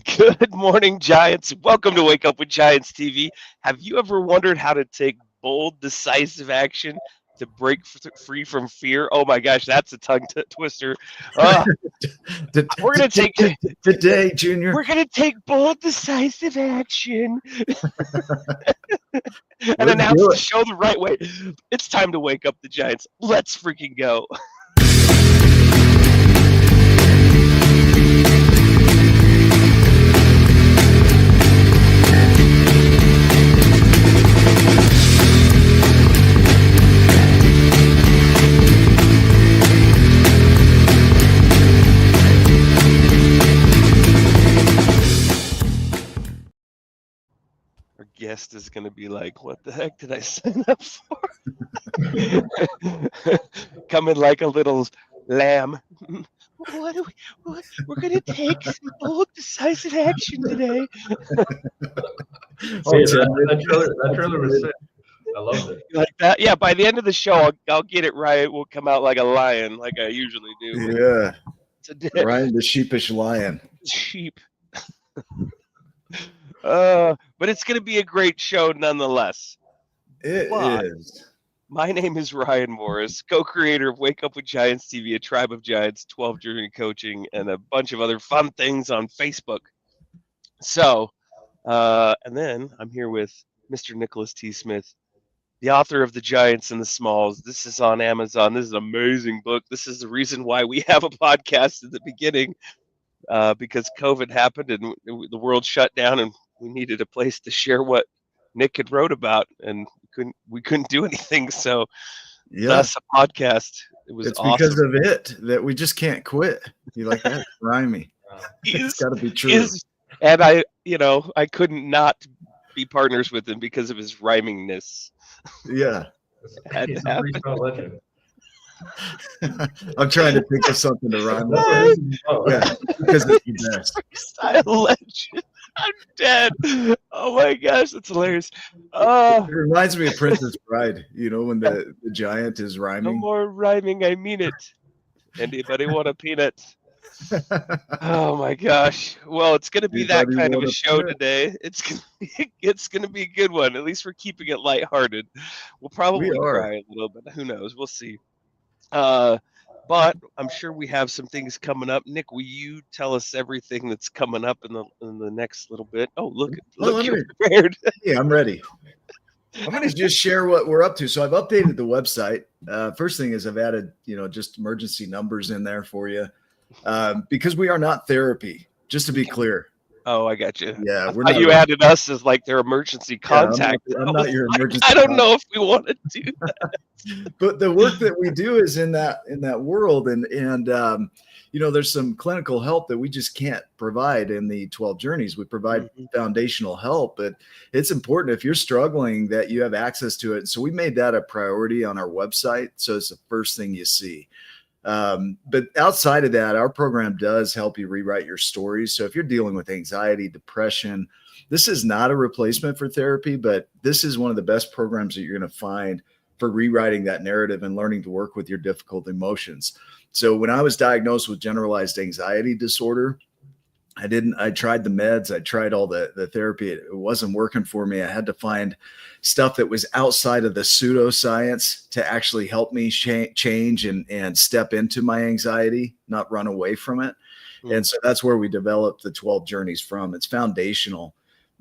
Good morning, Giants. Welcome to Wake Up with Giants TV. Have you ever wondered how to take bold, decisive action to break free from fear? Oh my gosh, that's a tongue twister. Uh, we're gonna take Today, Junior. we're gonna take bold, decisive action and Let's announce do the it. show the right way. It's time to wake up the Giants. Let's freaking go. Our guest is going to be like, what the heck did I sign up for? Coming like a little lamb. What are we, we're going to take some bold, decisive action today. Oh, That trailer was sick. I loved it. Like that? Yeah, by the end of the show, I'll get it right. We'll come out like a lion, like I usually do. Yeah, Today, Ryan the sheepish lion. sheep. But it's going to be a great show nonetheless. It But- is. My name is Ryan Morris, co-creator of Wake Up with Giants TV, a tribe of giants, 12 journey coaching, and a bunch of other fun things on Facebook. So, and then I'm here with Mr. Nicholas T. Smith, the author of The Giants and the Smalls. This is on Amazon. This is an amazing book. This is the reason why we have a podcast at the beginning, because COVID happened and the world shut down, and we needed a place to share what Nick had wrote about, and we couldn't do anything. So, Yeah, thus a podcast. It was it's awesome. because of it that we just can't quit. You like that? Rhymey. It's got to be true. And I couldn't not be partners with him because of his rhymingness. Yeah. Had He's to a happen. freestyle legend. I'm trying to think of something to rhyme with. Yeah, because it's the best. Freestyle legend. I'm dead. Oh my gosh, that's hilarious. It reminds me of Princess Bride, when the giant is No rhyming. more rhyming. I mean it. Anybody want a peanut? Oh my gosh. Well, it's going to be that Anybody kind of want a a show peanut? today. It's going to be a good one. At least we're keeping it lighthearted. We'll probably We are. cry a little bit. Who knows? We'll see. But I'm sure we have some things coming up. Nick, will you tell us everything that's coming up in the next little bit? Oh, look, you're prepared. Hey, I'm ready. I'm going to just share what we're up to. So I've updated the website. First thing is I've added, just emergency numbers in there for you, because we are not therapy. Just to be clear. Oh, I got you. Yeah, we're Thought not. you added us as like their emergency Yeah, contact. I'm not your emergency. I don't know if we want to do that. But the work that we do is in that world, and there's some clinical help that we just can't provide in the 12 journeys. We provide foundational help, but it's important if you're struggling that you have access to it. So we made that a priority on our website, so it's the first thing you see. But outside of that, our program does help you rewrite your stories. So if you're dealing with anxiety, depression, this is not a replacement for therapy, but this is one of the best programs that you're going to find for rewriting that narrative and learning to work with your difficult emotions. So when I was diagnosed with generalized anxiety disorder, I tried the meds. I tried all the therapy. It wasn't working for me. I had to find stuff that was outside of the pseudoscience to actually help me change and step into my anxiety, not run away from it. And so that's where we developed the 12 journeys from. It's foundational.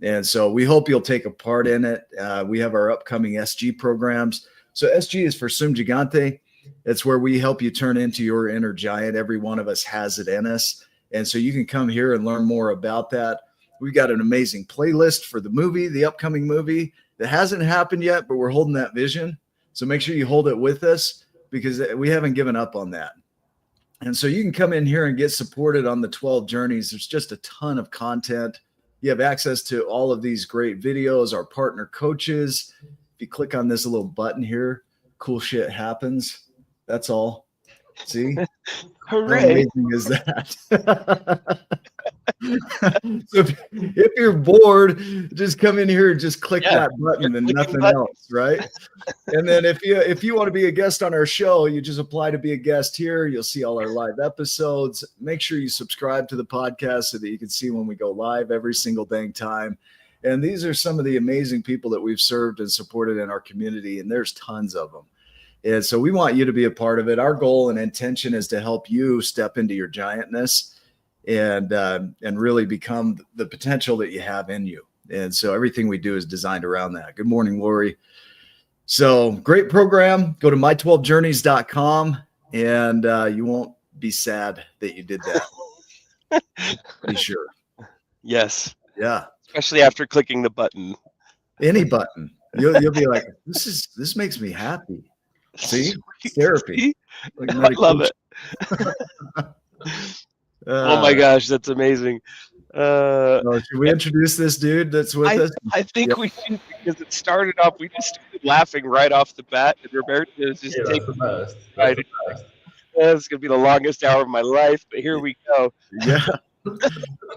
And so we hope you'll take a part in it. We have our upcoming SG programs. So SG is for Sum Gigante. It's where we help you turn into your inner giant. Every one of us has it in us. And so you can come here and learn more about that. We've got an amazing playlist for the upcoming movie that hasn't happened yet, but we're holding that vision. So make sure you hold it with us because we haven't given up on that. And so you can come in here and get supported on the 12 journeys. There's just a ton of content. You have access to all of these great videos, our partner coaches. If you click on this little button here, cool shit happens. That's all. See? How Hooray. amazing is that? So if you're bored, just come in here and just click that button and nothing else, right? And then if you want to be a guest on our show, you just apply to be a guest here. You'll see all our live episodes. Make sure you subscribe to the podcast so that you can see when we go live every single dang time. And these are some of the amazing people that we've served and supported in our community, and there's tons of them. And so we want you to be a part of it. Our goal and intention is to help you step into your giantness and really become the potential that you have in you. And so everything we do is designed around that. Good morning, Lori. So great program. Go to my12journeys.com and you won't be sad that you did that. Be sure. Yes. Yeah. Especially after clicking the button. Any button. You'll be like, this makes me happy. See? Therapy. Like I love it. Oh my gosh, that's amazing. Should we introduce this dude that's with us? I think we should, because it started off, we just started laughing right off the bat, and Roberto is just taking the best. It's going to be the longest hour of my life, but here we go. Yeah.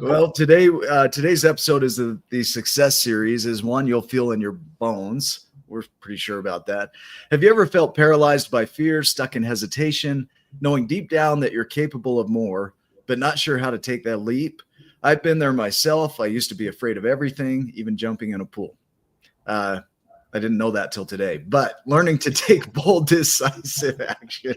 Well, today's episode is the success series is one you'll feel in your bones. We're pretty sure about that. Have you ever felt paralyzed by fear, stuck in hesitation, knowing deep down that you're capable of more, but not sure how to take that leap? I've been there myself. I used to be afraid of everything, even jumping in a pool. I didn't know that till today, but learning to take bold, decisive action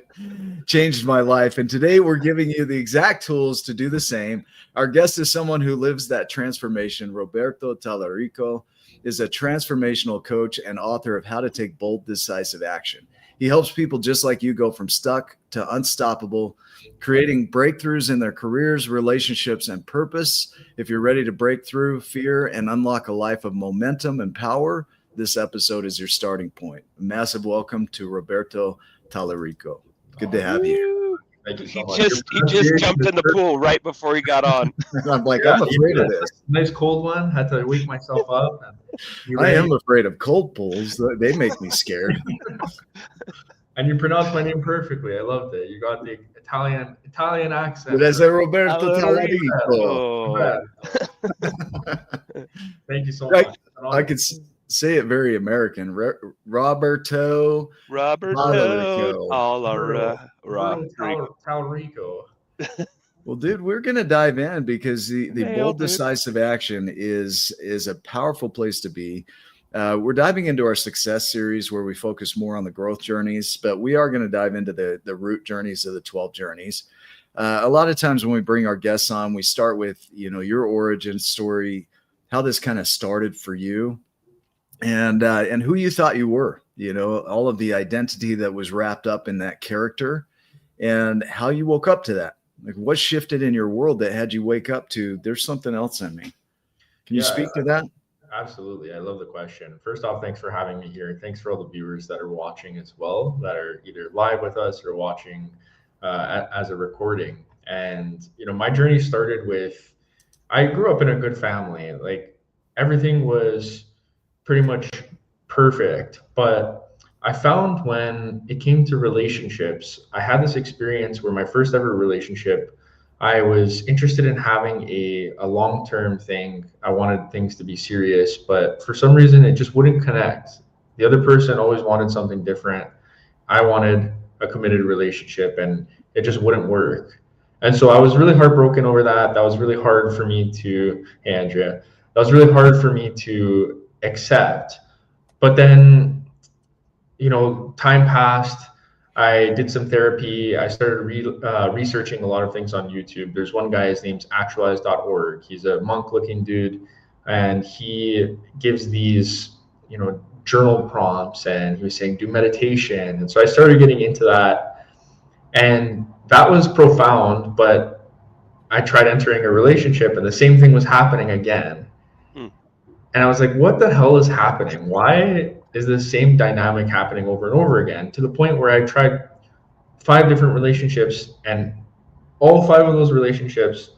changed my life. And today we're giving you the exact tools to do the same. Our guest is someone who lives that transformation. Roberto Talarico is a transformational coach and author of How to Take Bold, Decisive Action. He helps people just like you go from stuck to unstoppable, creating breakthroughs in their careers, relationships, and purpose. If you're ready to break through fear and unlock a life of momentum and power, this episode is your starting point. A massive welcome to Roberto Talarico. Good to have you. Thank you so much. He just jumped in the pool right before he got on. I'm like, I'm afraid of this. Nice cold one. Had to wake myself up. I am afraid of cold pools. They make me scared. And you pronounced my name perfectly. I loved it. You got the Italian accent. Did I say Roberto Talarico? Thank you so much. I could say it very American. Roberto Talarico. Well, dude, we're going to dive in because the bold, decisive action is a powerful place to be. We're diving into our success series where we focus more on the growth journeys, but we are going to dive into the root journeys of the 12 journeys. A lot of times when we bring our guests on, we start with, your origin story, how this kind of started for you, and who you thought you were, all of the identity that was wrapped up in that character and how you woke up to that. Like what shifted in your world that had you wake up to, there's something else in me. Can you speak to that? Absolutely. I love the question. First off, thanks for having me here. Thanks for all the viewers that are watching as well, that are either live with us or watching as a recording. And, my journey started with, I grew up in a good family. Like everything was pretty much perfect. But I found when it came to relationships, I had this experience where my first ever relationship, I was interested in having a long-term thing. I wanted things to be serious, but for some reason it just wouldn't connect. The other person always wanted something different. I wanted a committed relationship and it just wouldn't work. And so I was really heartbroken over that. That was really hard for me to, hey, Andrea, that was really hard for me to accept. But then, time passed. I did some therapy. I started researching a lot of things on YouTube. There's one guy, his name's actualize.org. He's a monk-looking dude, and he gives these, journal prompts, and he was saying, do meditation. And so I started getting into that, and that was profound, but I tried entering a relationship, and the same thing was happening again. And I was like, what the hell is happening? Why is the same dynamic happening over and over again? To the point where I tried 5 different relationships, and all 5 of those relationships,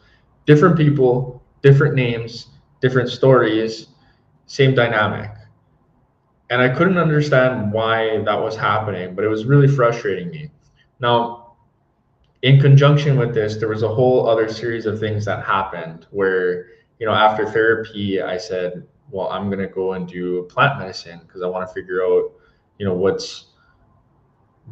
different people, different names, different stories, same dynamic. And I couldn't understand why that was happening, but it was really frustrating me. Now, in conjunction with this, there was a whole other series of things that happened where, after therapy, I said, well, I'm going to go and do plant medicine because I want to figure out, what's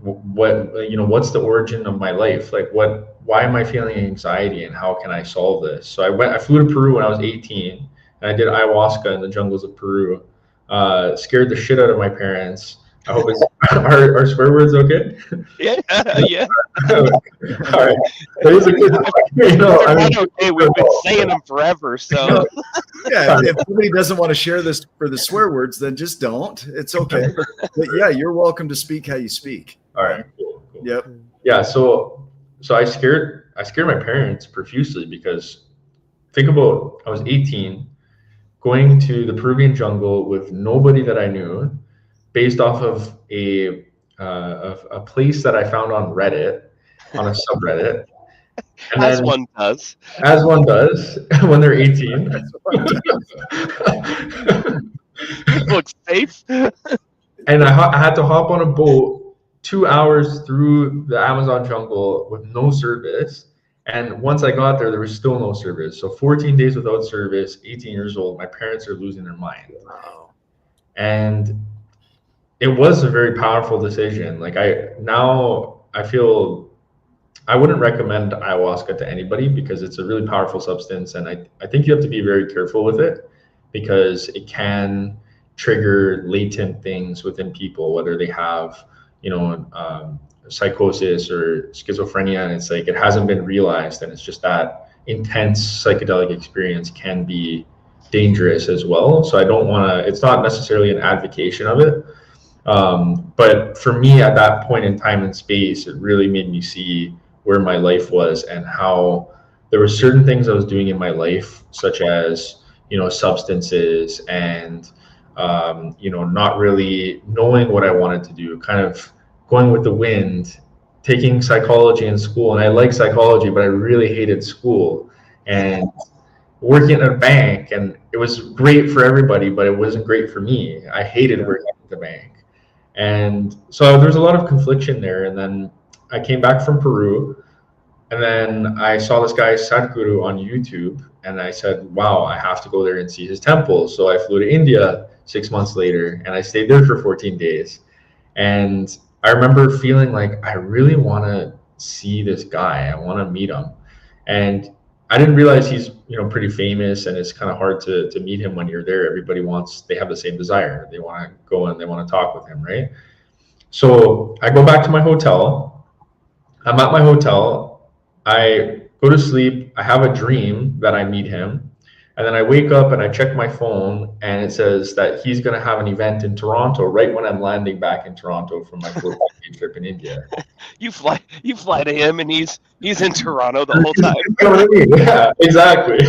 what's the origin of my life? Like why am I feeling anxiety and how can I solve this? So I flew to Peru when I was 18 and I did ayahuasca in the jungles of Peru. Scared the shit out of my parents. I hope it's are swear words okay? Yeah, yeah. All right. It was a good They're not okay. We've been saying them forever. So yeah, if somebody doesn't want to share this for the swear words, then just don't. It's okay. But yeah, you're welcome to speak how you speak. All right, cool. Yep. Yeah, so I scared my parents profusely because think about, I was 18 going to the Peruvian jungle with nobody that I knew, based off of a place that I found on Reddit, on a subreddit. And as then, one does. As one does when they're 18. Looks safe. And I had to hop on a boat 2 hours through the Amazon jungle with no service. And once I got there, there was still no service. So 14 days without service, 18 years old, my parents are losing their mind. Wow. And it was a very powerful decision. Like I feel I wouldn't recommend ayahuasca to anybody because it's a really powerful substance. And I think you have to be very careful with it because it can trigger latent things within people, whether they have, psychosis or schizophrenia. And it's like, it hasn't been realized. And it's just that intense psychedelic experience can be dangerous as well. So I don't want to, it's not necessarily an advocation of it. But for me at that point in time and space, it really made me see where my life was and how there were certain things I was doing in my life, such as, substances and, not really knowing what I wanted to do, kind of going with the wind, taking psychology in school. And I like psychology, but I really hated school and working at a bank. And it was great for everybody, but it wasn't great for me. I hated working at the bank. And so there's a lot of confliction there. And then I came back from Peru and then I saw this guy Sadhguru on YouTube and I said, wow, I have to go there and see his temple. So I flew to India 6 months later and I stayed there for 14 days. And I remember feeling like I really want to see this guy. I want to meet him. And I didn't realize he's, pretty famous and it's kind of hard to meet him when you're there. Everybody they have the same desire. They want to go and they want to talk with him, right? So I go back to my hotel. I'm at my hotel. I go to sleep. I have a dream that I meet him. And then I wake up and I check my phone and it says that he's going to have an event in Toronto right when I'm landing back in Toronto from my 14-day trip in India. You fly to him and he's in Toronto the whole time. You know what I mean? Yeah, exactly.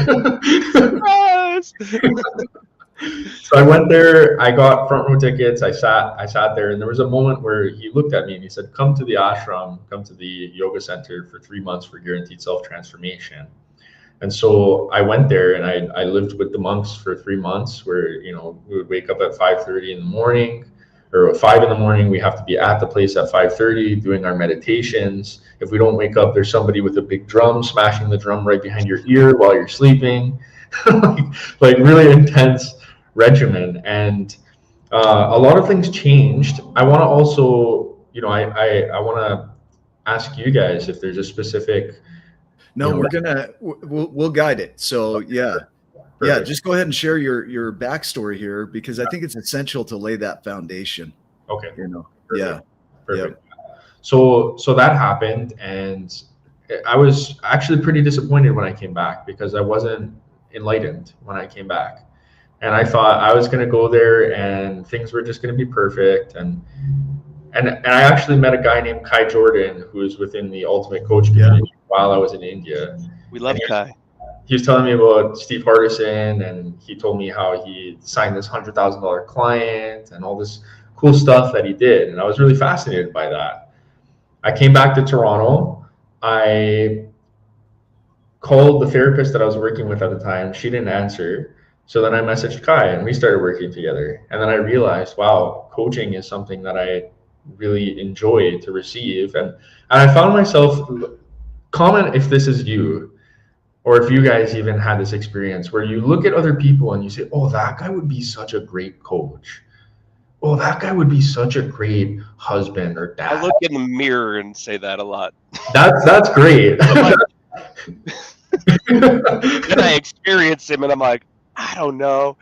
So I went there, I got front row tickets, I sat there, and there was a moment where he looked at me and he said, come to the ashram, come to the yoga center for 3 months for guaranteed self-transformation. And so I went there and I lived with the monks for 3 months where, we would wake up at 5:30 in the morning or at 5 in the morning. We have to be at the place at 5:30 doing our meditations. If we don't wake up, there's somebody with a big drum smashing the drum right behind your ear while you're sleeping. like really intense regimen. And a lot of things changed. I want to also, I want to ask you guys if there's a specific. No, we'll guide it. So yeah. Perfect. Yeah, just go ahead and share your backstory here because I think it's essential to lay that foundation. Okay. Perfect. Yeah. Perfect. Yep. So that happened and I was actually pretty disappointed when I came back because I wasn't enlightened when I came back. And I thought I was going to go there and things were just going to be perfect. And I actually met a guy named Kai Jordan who is within the Ultimate Coach community while I was in India. We love Kai. He was telling me about Steve Hardison and he told me how he signed this $100,000 client and all this cool stuff that he did. And I was really fascinated by that. I came back to Toronto. I called the therapist that I was working with at the time. She didn't answer. So then I messaged Kai and we started working together. And then I realized, wow, coaching is something that I really enjoy to receive. And I found myself comment if this is you, or if you guys even had this experience where you look at other people and you say, oh, that guy would be such a great coach. Oh, that guy would be such a great husband or dad. I look in the mirror and say that a lot. That's great. Then I experience him and I'm like, I don't know.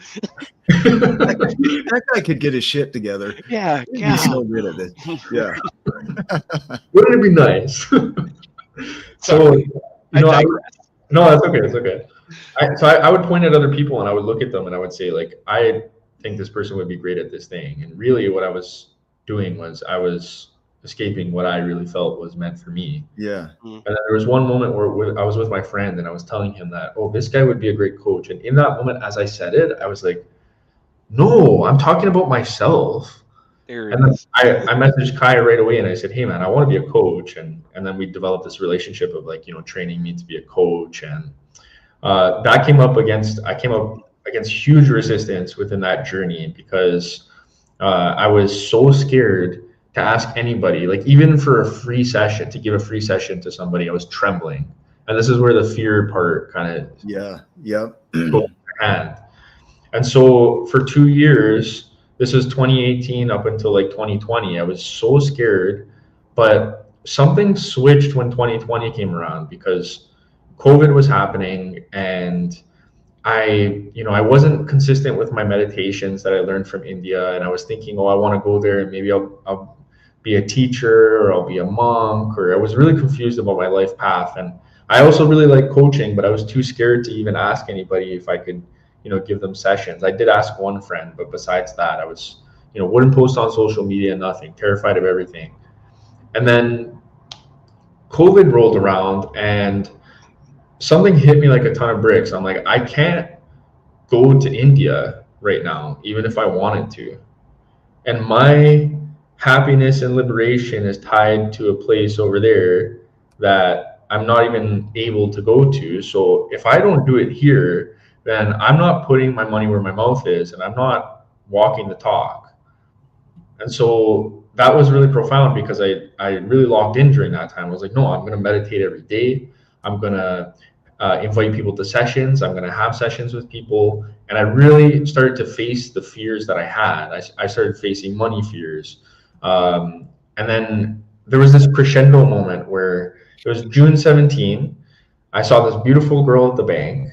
That guy could get his shit together. Yeah, He's so good at this. Yeah. Wouldn't it be nice? So, you know, no, that's okay. It's okay. I would point at other people and I would look at them and I would say, like, I think this person would be great at this thing. And really what I was doing was I was escaping what I really felt was meant for me. Yeah. And then there was one moment where I was with my friend and I was telling him that, oh, this guy would be a great coach. And in that moment, as I said it, I was like, no, I'm talking about myself. And then I messaged Kai right away and I said, hey man, I want to be a coach. And then we developed this relationship of, like, you know, training me to be a coach. And I came up against huge resistance within that journey because I was so scared to ask anybody, like even for a free session, to give a free session to somebody. I was trembling. And this is where the fear part kind of goes hand. And so for 2 years, this is 2018 up until like 2020, I was so scared, but something switched when 2020 came around because COVID was happening and I wasn't consistent with my meditations that I learned from India. And I was thinking, oh, I want to go there and maybe I'll be a teacher or I'll be a monk, or I was really confused about my life path. And I also really like coaching, but I was too scared to even ask anybody if I could, you know, give them sessions. I did ask one friend, but besides that, I was, you know, wouldn't post on social media, nothing, terrified of everything. And then COVID rolled around and something hit me like a ton of bricks. I'm like, I can't go to India right now, even if I wanted to. And my happiness and liberation is tied to a place over there that I'm not even able to go to. So if I don't do it here, then I'm not putting my money where my mouth is and I'm not walking the talk. And so that was really profound because I really locked in during that time. I was like, no, I'm going to meditate every day. I'm going to invite people to sessions. I'm going to have sessions with people. And I really started to face the fears that I had. I started facing money fears. And then there was this crescendo moment where it was June 17. I saw this beautiful girl at the bank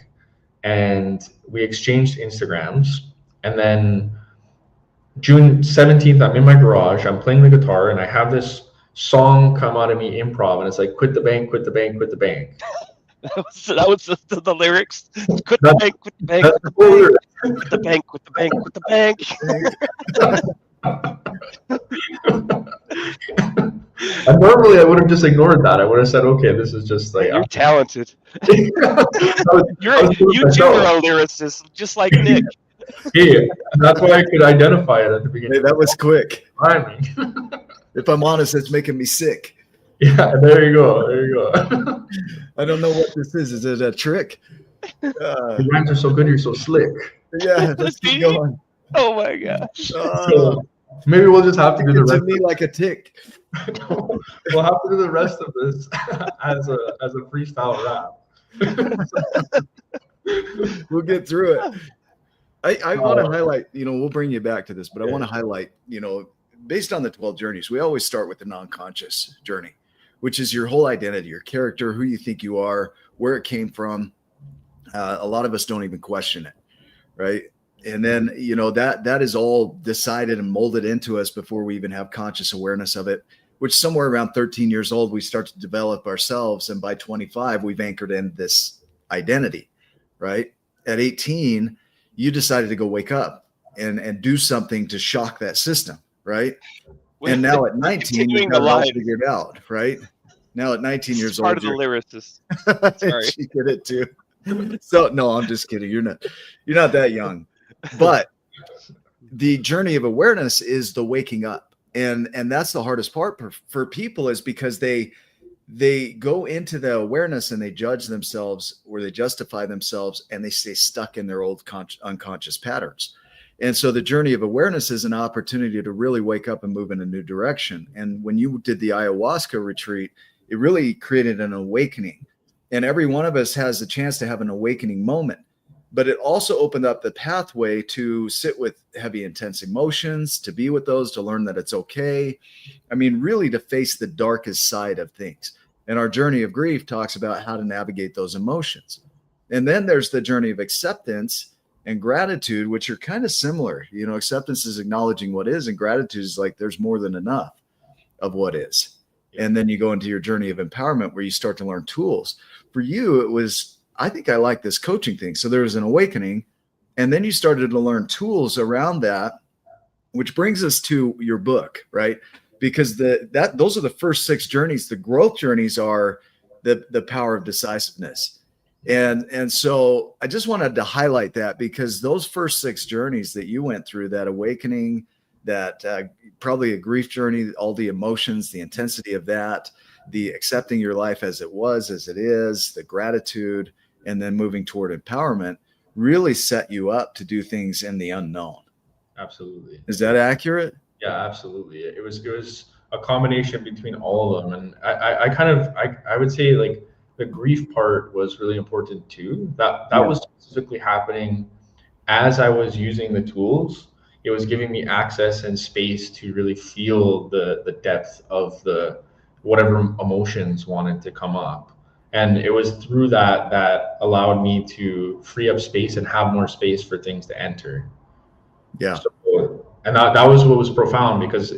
and we exchanged Instagrams. And then June 17th, I'm in my garage, I'm playing the guitar, and I have this song come out of me improv, and it's like, quit the bank, quit the bank, quit the bank. That was the lyrics. Quit the bank, quit the bank, quit the bank, quit the bank, quit the bank, quit the bank. And normally I would have just ignored that. I would have said, okay, this is just like... You're talented. You too are a lyricist, just like Nick. Hey, that's why I could identify it at the beginning. Hey, that was quick. If I'm honest, it's making me sick. Yeah, there you go. There you go. I don't know what this is. Is it a trick? The rhymes are so good, you're so slick. Yeah, let's keep going. Oh my gosh. So maybe we'll just have to do the rest. To me like a tick. We'll have to do the rest of this as a freestyle rap. We'll get through it. I want to highlight, we'll bring you back to this, but I want to highlight, based on the 12 journeys, we always start with the non-conscious journey, which is your whole identity, your character, who you think you are, where it came from. A lot of us don't even question it, right? And then, that is all decided and molded into us before we even have conscious awareness of it, which somewhere around 13 years old, we start to develop ourselves. And by 25, we've anchored in this identity, right? At 18, you decided to go wake up and do something to shock that system, right? And now at 19, you've got it all figured out, right? Now at 19 years old, part of the lyricist. Sorry. She did it too. So no, I'm just kidding. You're not that young. But the journey of awareness is the waking up. And that's the hardest part for people, is because they go into the awareness and they judge themselves, or they justify themselves, and they stay stuck in their old unconscious patterns. And so the journey of awareness is an opportunity to really wake up and move in a new direction. And when you did the ayahuasca retreat, it really created an awakening. And every one of us has a chance to have an awakening moment. But it also opened up the pathway to sit with heavy, intense emotions, to be with those, to learn that it's okay. I mean, really to face the darkest side of things. And our journey of grief talks about how to navigate those emotions. And then there's the journey of acceptance and gratitude, which are kind of similar. You know, acceptance is acknowledging what is, and gratitude is like there's more than enough of what is. And then you go into your journey of empowerment where you start to learn tools. For you, it was, I think I like this coaching thing. So there was an awakening, and then you started to learn tools around that, which brings us to your book, right? Because those are the first 6 journeys. The growth journeys are the power of decisiveness. And so I just wanted to highlight that, because those first 6 journeys that you went through, that awakening, that probably a grief journey, all the emotions, the intensity of that, the accepting your life as it was, as it is, the gratitude, and then moving toward empowerment really set you up to do things in the unknown. Absolutely. Is that accurate? Yeah, absolutely. It was a combination between all of them. And I would say like the grief part was really important too. That was specifically happening as I was using the tools. It was giving me access and space to really feel the depth of the whatever emotions wanted to come up. And it was through that allowed me to free up space and have more space for things to enter. Yeah. So, and that was what was profound, because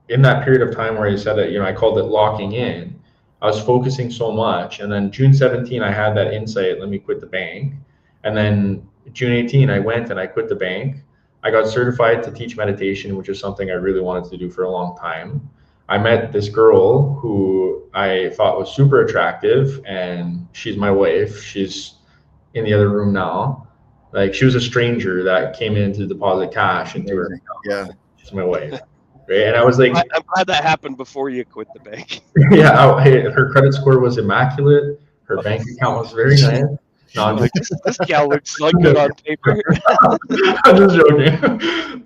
in that period of time where I said that, you know, I called it locking in, I was focusing so much. And then June 17, I had that insight, let me quit the bank. And then June 18, I went and I quit the bank. I got certified to teach meditation, which is something I really wanted to do for a long time. I met this girl who I thought was super attractive, and she's my wife. She's in the other room now. Like, she was a stranger that came in to deposit cash into her account. Yeah. She's my wife. Right. And I was like, I'm glad that happened before you quit the bank. Yeah, her credit score was immaculate. Her bank account was very nice. No, I'm like, this gal looks like good on paper. I'm just joking.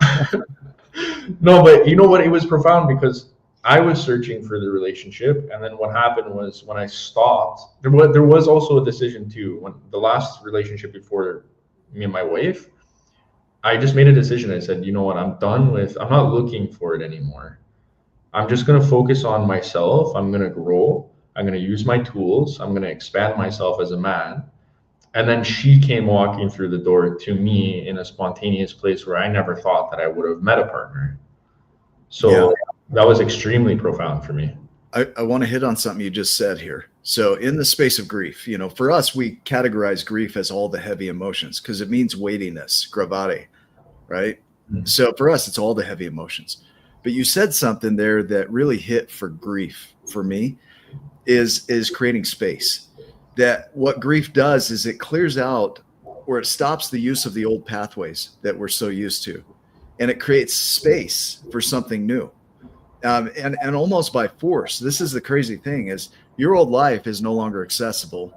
No, but you know what? It was profound because I was searching for the relationship, and then what happened was when I stopped, there was also a decision too. When the last relationship before me and my wife, I just made a decision. I said, you know what? I'm not looking for it anymore. I'm just going to focus on myself. I'm going to grow. I'm going to use my tools. I'm going to expand myself as a man. And then she came walking through the door to me in a spontaneous place where I never thought that I would have met a partner. So that was extremely profound for me. I want to hit on something you just said here. So in the space of grief, you know, for us, we categorize grief as all the heavy emotions because it means weightiness, gravity, right? Mm-hmm. So for us, it's all the heavy emotions. But you said something there that really hit for grief for me is creating space. That what grief does is it clears out, or it stops the use of the old pathways that we're so used to. And it creates space for something new. And almost by force. This is the crazy thing, is your old life is no longer accessible.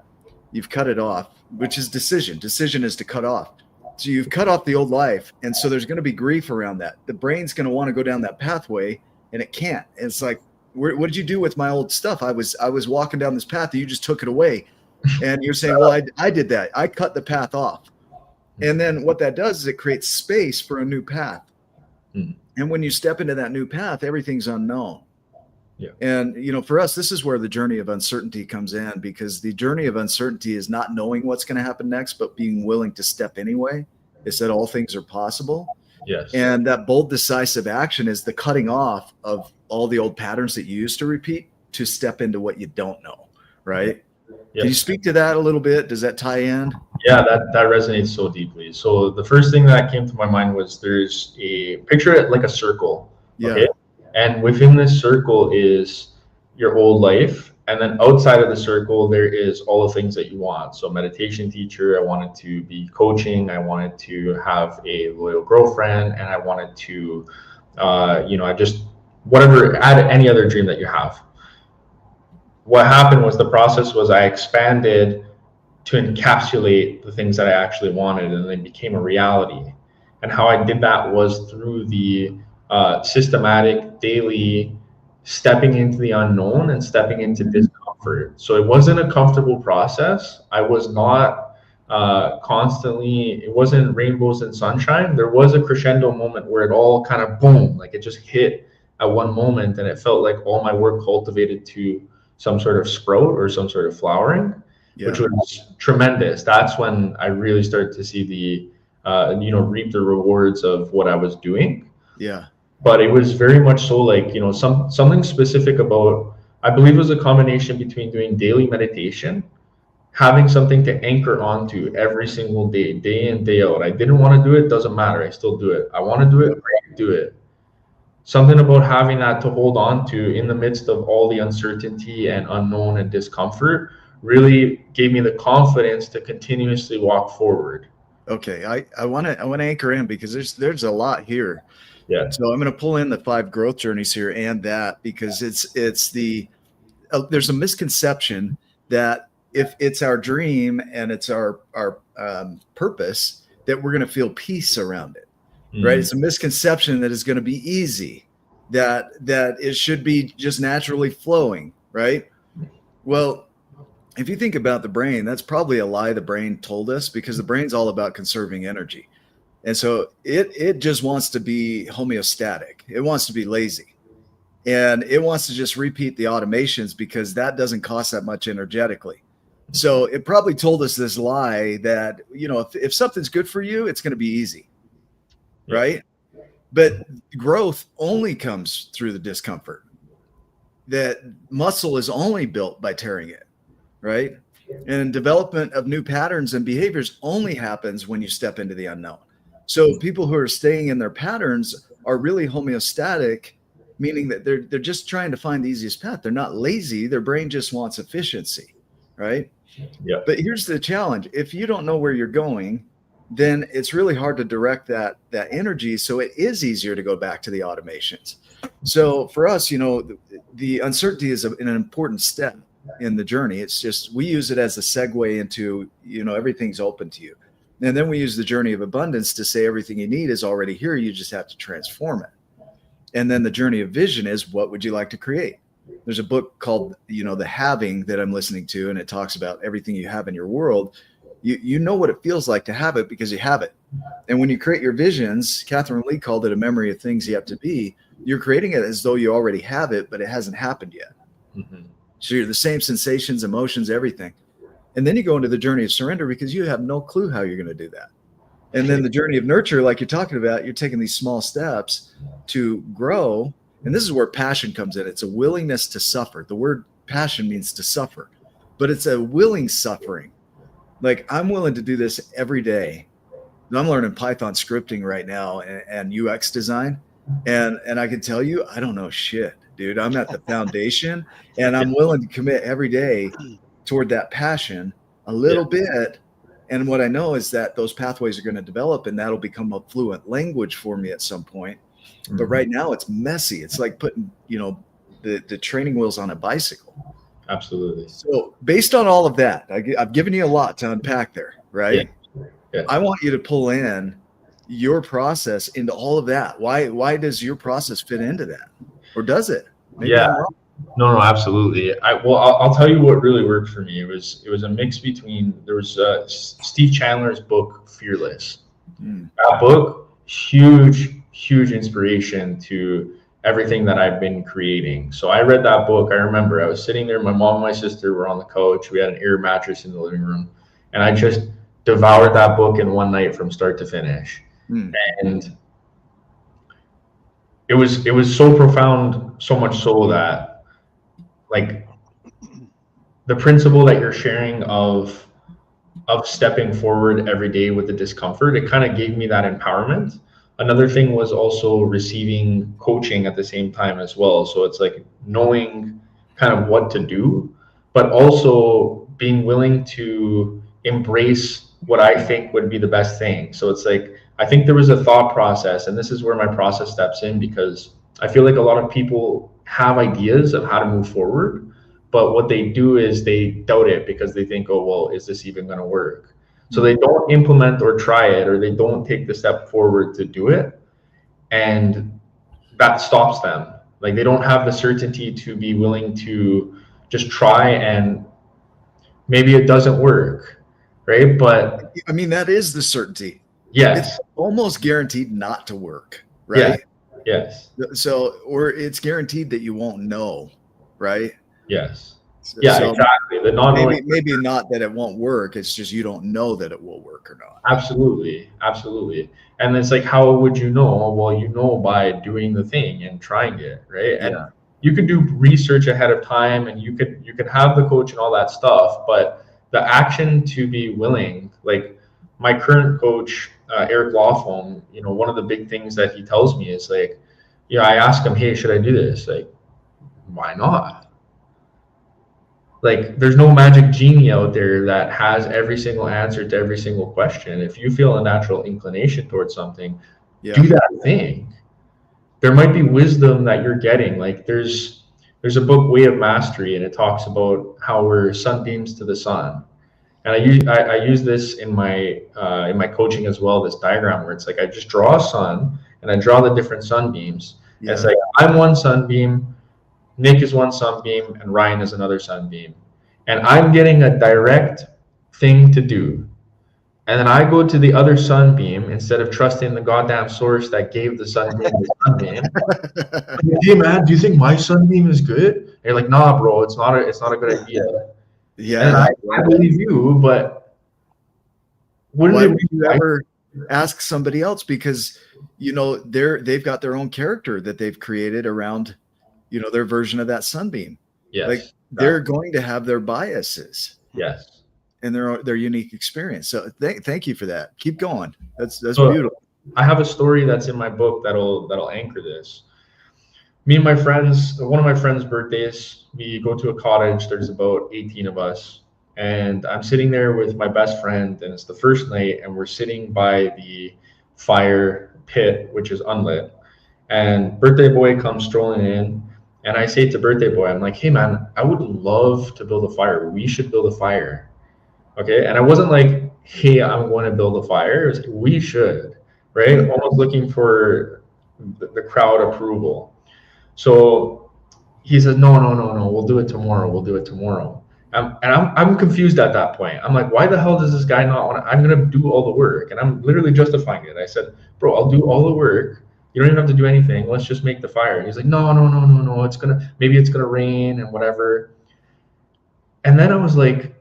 You've cut it off, which is decision. Decision is to cut off. So you've cut off the old life. And so there's going to be grief around that. The brain's going to want to go down that pathway, and it can't. It's like, what did you do with my old stuff? I was walking down this path, and you just took it away. And you're saying, well, I did that. I cut the path off. And then what that does is it creates space for a new path. Mm. And when you step into that new path, everything's unknown. Yeah. And, you know, for us, this is where the journey of uncertainty comes in, because the journey of uncertainty is not knowing what's going to happen next, but being willing to step anyway. It's that all things are possible. Yes. And that bold, decisive action is the cutting off of all the old patterns that you used to repeat to step into what you don't know. Right. Yes. Can you speak to that a little bit? Does that tie in? Yeah, that resonates so deeply. So the first thing that came to my mind was there's a picture it like a circle. Okay. And within this circle is your old life. And then outside of the circle, there is all the things that you want. So meditation teacher, I wanted to be coaching. I wanted to have a loyal girlfriend, and I wanted to, I just, whatever, add any other dream that you have. What happened was the process was I expanded to encapsulate the things that I actually wanted, and they became a reality. And how I did that was through the systematic daily stepping into the unknown and stepping into discomfort discomfort. So it wasn't a comfortable process. I was not constantly, it wasn't rainbows and sunshine. There was a crescendo moment where it all kind of boom, like it just hit at one moment, and it felt like all my work cultivated to some sort of sprout or some sort of flowering, which was tremendous. That's when I really started to see the reap the rewards of what I was doing. Yeah. But it was very much so like, something specific about, I believe it was a combination between doing daily meditation, having something to anchor onto every single day, day in, day out. I didn't want to do it, doesn't matter. I still do it. I want to do it, great, do it. Something about having that to hold on to in the midst of all the uncertainty and unknown and discomfort really gave me the confidence to continuously walk forward. Okay, I want to anchor in because there's a lot here. Yeah. So I'm going to pull in the 5 growth journeys here and that, because it's the there's a misconception that if it's our dream and it's our purpose, that we're going to feel peace around it. Right? It's a misconception that it's going to be easy, that it should be just naturally flowing, right? Well, if you think about the brain, that's probably a lie the brain told us, because the brain's all about conserving energy. And so it just wants to be homeostatic. It wants to be lazy. And it wants to just repeat the automations because that doesn't cost that much energetically. So it probably told us this lie that, if something's good for you, it's going to be easy. Right? But growth only comes through the discomfort. That muscle is only built by tearing it, right? And development of new patterns and behaviors only happens when you step into the unknown. So people who are staying in their patterns are really homeostatic, meaning that they're just trying to find the easiest path. They're not lazy. Their brain just wants efficiency, right? Yeah. But here's the challenge. If you don't know where you're going, then it's really hard to direct that energy. So it is easier to go back to the automations. So for us, the uncertainty is an important step in the journey. It's just, we use it as a segue into, everything's open to you. And then we use the journey of abundance to say everything you need is already here. You just have to transform it. And then the journey of vision is, what would you like to create? There's a book called, The Having, that I'm listening to, and it talks about everything you have in your world. You know what it feels like to have it because you have it. And when you create your visions, Catherine Lee called it a memory of things you have to be. You're creating it as though you already have it, but it hasn't happened yet. Mm-hmm. So you're the same sensations, emotions, everything. And then you go into the journey of surrender because you have no clue how you're going to do that. And then the journey of nurture, like you're talking about, you're taking these small steps to grow. And this is where passion comes in. It's a willingness to suffer. The word passion means to suffer, but it's a willing suffering. Like, I'm willing to do this every day. I'm learning Python scripting right now and UX design. And I can tell you, I don't know shit, dude. I'm at the foundation, and I'm willing to commit every day toward that passion a little bit. And what I know is that those pathways are going to develop, and that'll become a fluent language for me at some point. Mm-hmm. But right now it's messy. It's like putting, the training wheels on a bicycle. Absolutely. So based on all of that, I've given you a lot to unpack there, right? Yeah. I want you to pull in your process into all of that. Why does your process fit into that? Or does it? Maybe No, absolutely. I'll tell you what really worked for me. It was a mix between, there was Steve Chandler's book, Fearless. That book, huge inspiration to everything that I've been creating. So I read that book. I remember I was sitting there, my mom and my sister were on the couch. We had an air mattress in the living room, and I just devoured that book in one night from start to finish. And it was so profound, so much so that, like, the principle that you're sharing of stepping forward every day with the discomfort, it kind of gave me that empowerment. Another thing was also receiving coaching at the same time as well. So it's like knowing kind of what to do, but also being willing to embrace what I think would be the best thing. So it's like, I think there was a thought process, and this is where my process steps in, because I feel like a lot of people have ideas of how to move forward, but what they do is they doubt it because they think, oh, well, is this even going to work? So they don't implement or try it, or they don't take the step forward to do it. And that stops them. Like, they don't have the certainty to be willing to just try, and maybe it doesn't work, right? But I mean, that is the certainty. yes, It's almost guaranteed not to work, yeah, right? yes, So, or it's guaranteed that you won't know, right? yes, yeah, So exactly. The non-knowing. maybe not that it won't work. It's just you don't know that it will work or not. Absolutely, absolutely. And it's like, how would you know? Well, you know by doing the thing and trying it, right? And Yeah. you could do research ahead of time, and you could have the coach and all that stuff, but the action to be willing, like my current coach, Eric Lawfone, one of the big things that he tells me is like, I ask him, hey, should I do this? Like, why not? Like, there's no magic genie out there that has every single answer to every single question. If you feel a natural inclination towards something, do that thing. There might be wisdom that you're getting. Like, there's a book, Way of Mastery, and it talks about how we're sunbeams to the sun. And I use this in my coaching as well. This diagram where it's like I just draw a sun and I draw the different sunbeams. And it's like I'm one sunbeam, Nick is one sunbeam, and Ryan is another sunbeam. And I'm getting a direct thing to do. And then I go to the other sunbeam instead of trusting the goddamn source that gave the sunbeam the sunbeam. Like, hey man, do you think my sunbeam is good? And you're like, nah, bro, it's not a good idea. Yeah. And I believe you, but why would you ever ask somebody else? Because they've got their own character that they've created around their version of that sunbeam. Yes, like they're going to have their biases. Yes, and their unique experience. So thank you for that. Keep going. That's so beautiful. I have a story that's in my book that'll anchor this. Me and my friends, one of my friends' birthdays, we go to a cottage. There's about 18 of us, and I'm sitting there with my best friend, and it's the first night, and we're sitting by the fire pit, which is unlit. And birthday boy comes strolling in, and I say to birthday boy, I'm like, hey man, I would love to build a fire. We should build a fire. Okay. And I wasn't like, hey, I'm going to build a fire. It was like, we should, right? Almost looking for the crowd approval. So he says, no, we'll do it tomorrow. We'll do it tomorrow. And I'm confused at that point. I'm like, why the hell does this guy not want to? I'm going to do all the work. And I'm literally justifying it. I said, bro, I'll do all the work. You don't even have to do anything. Let's just make the fire. And he's like, no. Maybe it's going to rain and whatever. And then I was like,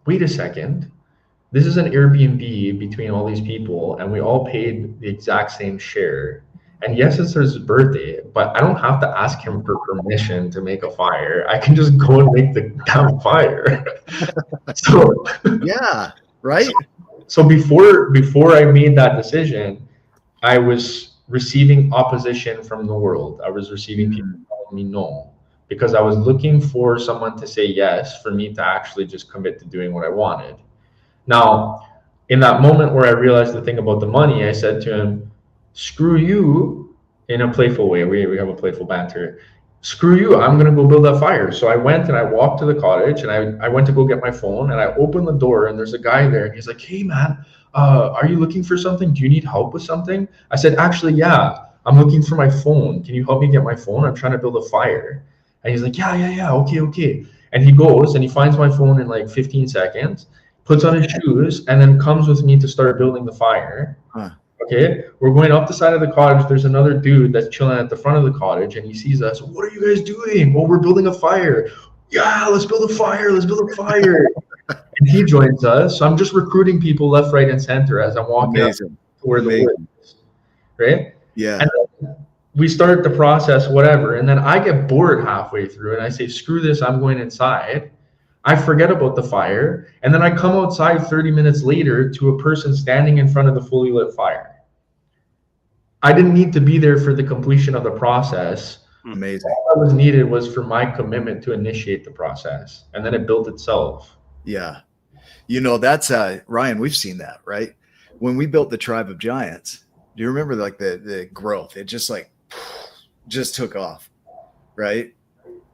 wait a second. This is an Airbnb between all these people, and we all paid the exact same share. And yes, it's his birthday, but I don't have to ask him for permission to make a fire. I can just go and make the damn fire. So yeah, right. So before I made that decision, I was receiving opposition from the world. I was receiving people telling me no, because I was looking for someone to say yes for me to actually just commit to doing what I wanted. Now, in that moment where I realized the thing about the money, I said to him, screw you, in a playful way. We have a playful banter. Screw you, I'm going to go build that fire. So I went and I walked to the cottage, and I went to go get my phone, and I opened the door, and there's a guy there, and he's like, hey man, are you looking for something? Do you need help with something? I said, actually, yeah, I'm looking for my phone. Can you help me get my phone? I'm trying to build a fire. And he's like, yeah, okay. And he goes and he finds my phone in like 15 seconds, puts on his shoes, and then comes with me to start building the fire. Okay, we're going up the side of the cottage. There's another dude that's chilling at the front of the cottage, and he sees us. What are you guys doing? Well, we're building a fire. Yeah, let's build a fire. And he joins us. So I'm just recruiting people left, right, and center as I'm walking up to where the wood is. Right? Yeah. And then we start the process, whatever. And then I get bored halfway through, and I say, screw this, I'm going inside. I forget about the fire. And then I come outside 30 minutes later to a person standing in front of the fully lit fire. I didn't need to be there for the completion of the process. Amazing. All that was needed was for my commitment to initiate the process, and then it built itself. Yeah. That's Ryan, we've seen that, right? When we built the Tribe of Giants, do you remember like the growth? It just took off, right?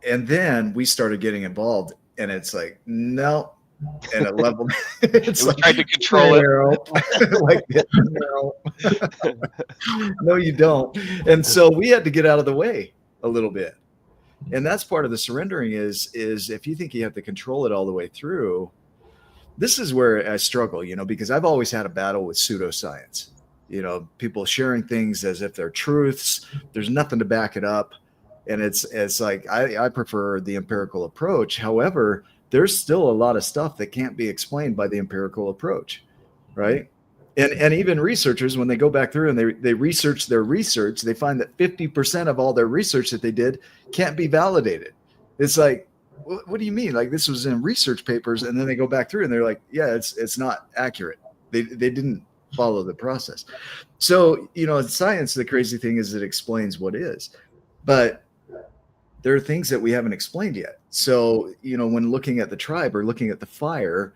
And then we started getting involved, and it's like, no. And it leveled. It's like trying to control it. Like, no. No, you don't. And so we had to get out of the way a little bit. And that's part of the surrendering is if you think you have to control it all the way through, this is where I struggle, because I've always had a battle with pseudoscience, people sharing things as if they're truths. There's nothing to back it up. And it's like, I prefer the empirical approach. However, there's still a lot of stuff that can't be explained by the empirical approach. Right. And even researchers, when they go back through and they research their research, they find that 50% of all their research that they did can't be validated. It's like, what do you mean? Like, this was in research papers, and then they go back through and they're like, yeah, it's not accurate. They didn't follow the process. So, in science, the crazy thing is it explains what is, but there are things that we haven't explained yet. So, when looking at the tribe or looking at the fire,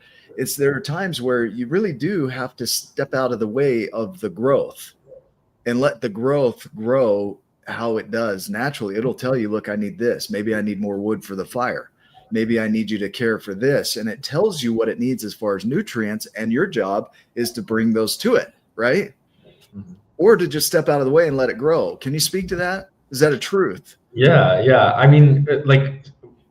there are times where you really do have to step out of the way of the growth and let the growth grow how it does naturally. It'll tell you, look, I need this. Maybe I need more wood for the fire. Maybe I need you to care for this. And it tells you what it needs as far as nutrients. And your job is to bring those to it, right? Mm-hmm. Or to just step out of the way and let it grow. Can you speak to that? Is that a truth? Yeah. I mean,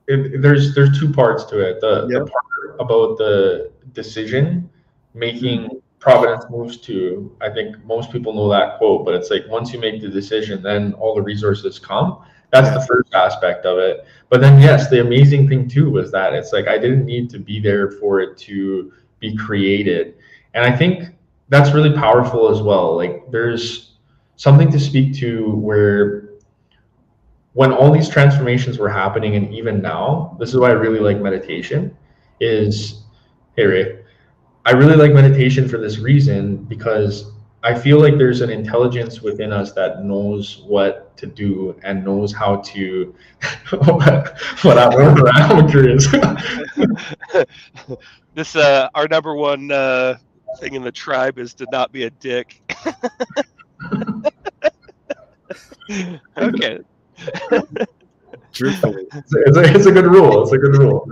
there's two parts to it. The part about the decision making providence moves to, I think most people know that quote, but it's like, once you make the decision, then all the resources come. That's the first aspect of it. But then, yes, the amazing thing too was that it's like, I didn't need to be there for it to be created. And I think that's really powerful as well. Like, there's something to speak to where when all these transformations were happening, and even now, this is why I really like meditation, is, hey Ray, I really like meditation for this reason, because I feel like there's an intelligence within us that knows what to do and knows how to whatever. I'm curious. This our number one thing in the tribe is to not be a dick. Okay. Truthfully, it's a good rule. It's a good rule.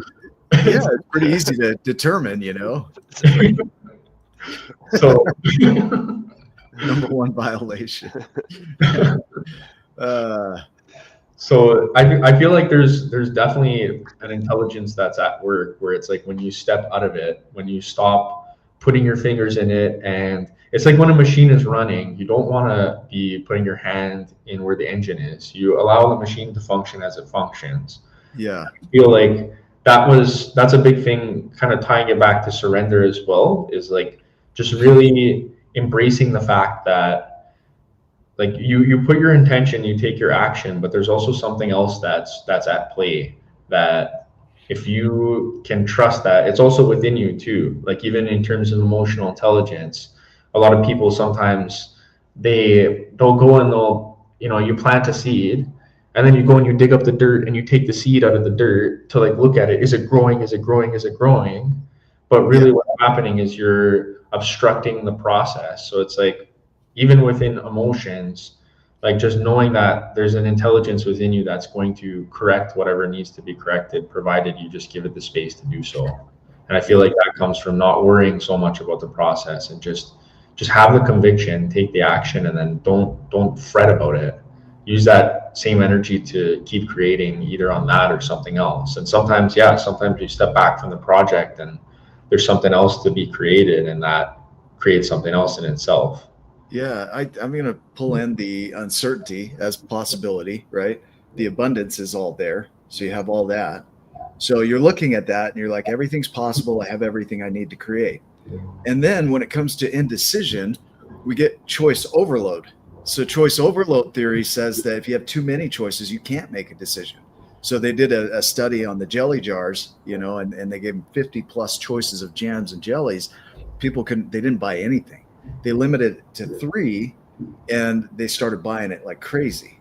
Yeah, it's pretty easy to determine, So number one violation. So I feel like there's definitely an intelligence that's at work, where it's like, when you step out of it, when you stop putting your fingers in it, and it's like when a machine is running, you don't want to be putting your hand in where the engine is. You allow the machine to function as it functions. Yeah. I feel like that's a big thing, kind of tying it back to surrender as well, is like just really embracing the fact that, like, you put your intention, you take your action, but there's also something else that's at play, that if you can trust that, it's also within you too. Like, even in terms of emotional intelligence, a lot of people sometimes they'll go and you plant a seed, and then you go and you dig up the dirt and you take the seed out of the dirt to, like, look at it. Is it growing? Is it growing? Is it growing? But really what's happening is you're obstructing the process. So it's like, even within emotions, like, just knowing that there's an intelligence within you that's going to correct whatever needs to be corrected, provided you just give it the space to do so. And I feel like that comes from not worrying so much about the process, and just have the conviction, take the action, and then don't fret about it. Use that same energy to keep creating, either on that or something else. And sometimes you step back from the project and there's something else to be created, and that creates something else in itself. Yeah, I'm going to pull in the uncertainty as possibility, right? The abundance is all there. So you have all that. So you're looking at that and you're like, everything's possible. I have everything I need to create. And then when it comes to indecision, we get choice overload. So choice overload theory says that if you have too many choices, you can't make a decision. So they did a study on the jelly jars, and they gave them 50 plus choices of jams and jellies. They didn't buy anything. They limited it to 3, and they started buying it like crazy,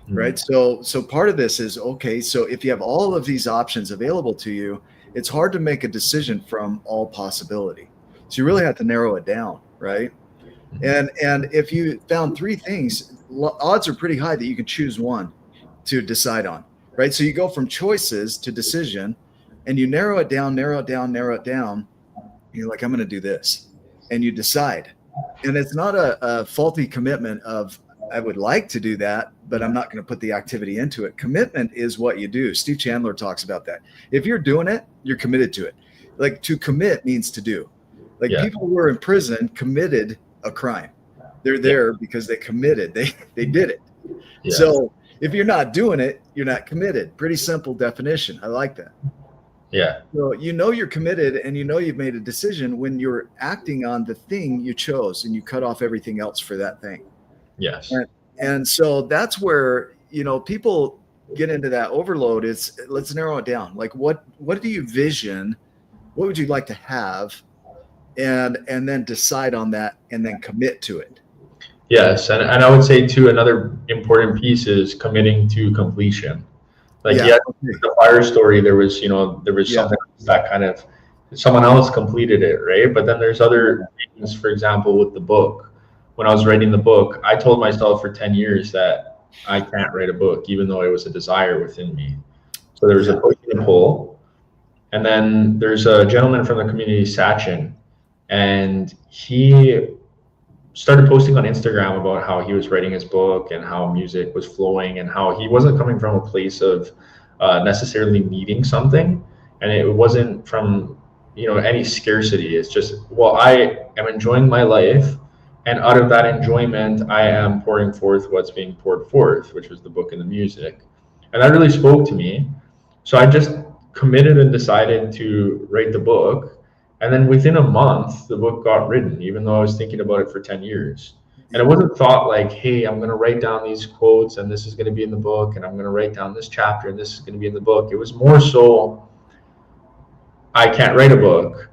right? So part of this is, okay, so if you have all of these options available to you, it's hard to make a decision from all possibility. So you really have to narrow it down, right? And if you found 3 things, odds are pretty high that you can choose one to decide on, right? So you go from choices to decision, and you narrow it down. You're like, I'm going to do this, and you decide. And it's not a faulty commitment of I would like to do that, but I'm not going to put the activity into it. Commitment is what you do. Steve Chandler talks about that. If you're doing it, you're committed to it. Like, to commit means to do. Like, people who are in prison committed a crime. They're there because they committed. They did it. Yeah. So if you're not doing it, you're not committed. Pretty simple definition. I like that. Yeah. So you're committed, and you've made a decision when you're acting on the thing you chose, and you cut off everything else for that thing. Yes. And so that's where, people get into that overload. It's, let's narrow it down. Like, what do you vision? What would you like to have? And then decide on that, and then commit to it. Yes. And I would say too, another important piece is committing to completion. Like, the fire story, there was something that kind of, someone else completed it, right? But then there's other things, for example, with the book. When I was writing the book, I told myself for 10 years that I can't write a book, even though it was a desire within me. So there was a push and pull. And then there's a gentleman from the community, Sachin, and he started posting on Instagram about how he was writing his book and how music was flowing, and how he wasn't coming from a place of necessarily needing something. And it wasn't from, any scarcity. It's just, well, I am enjoying my life, and out of that enjoyment, I am pouring forth what's being poured forth, which was the book and the music. And that really spoke to me. So I just committed and decided to write the book. And then within a month, the book got written, even though I was thinking about it for 10 years. And it wasn't thought like, hey, I'm going to write down these quotes, and this is going to be in the book, and I'm going to write down this chapter, and this is going to be in the book. It was more so, I can't write a book.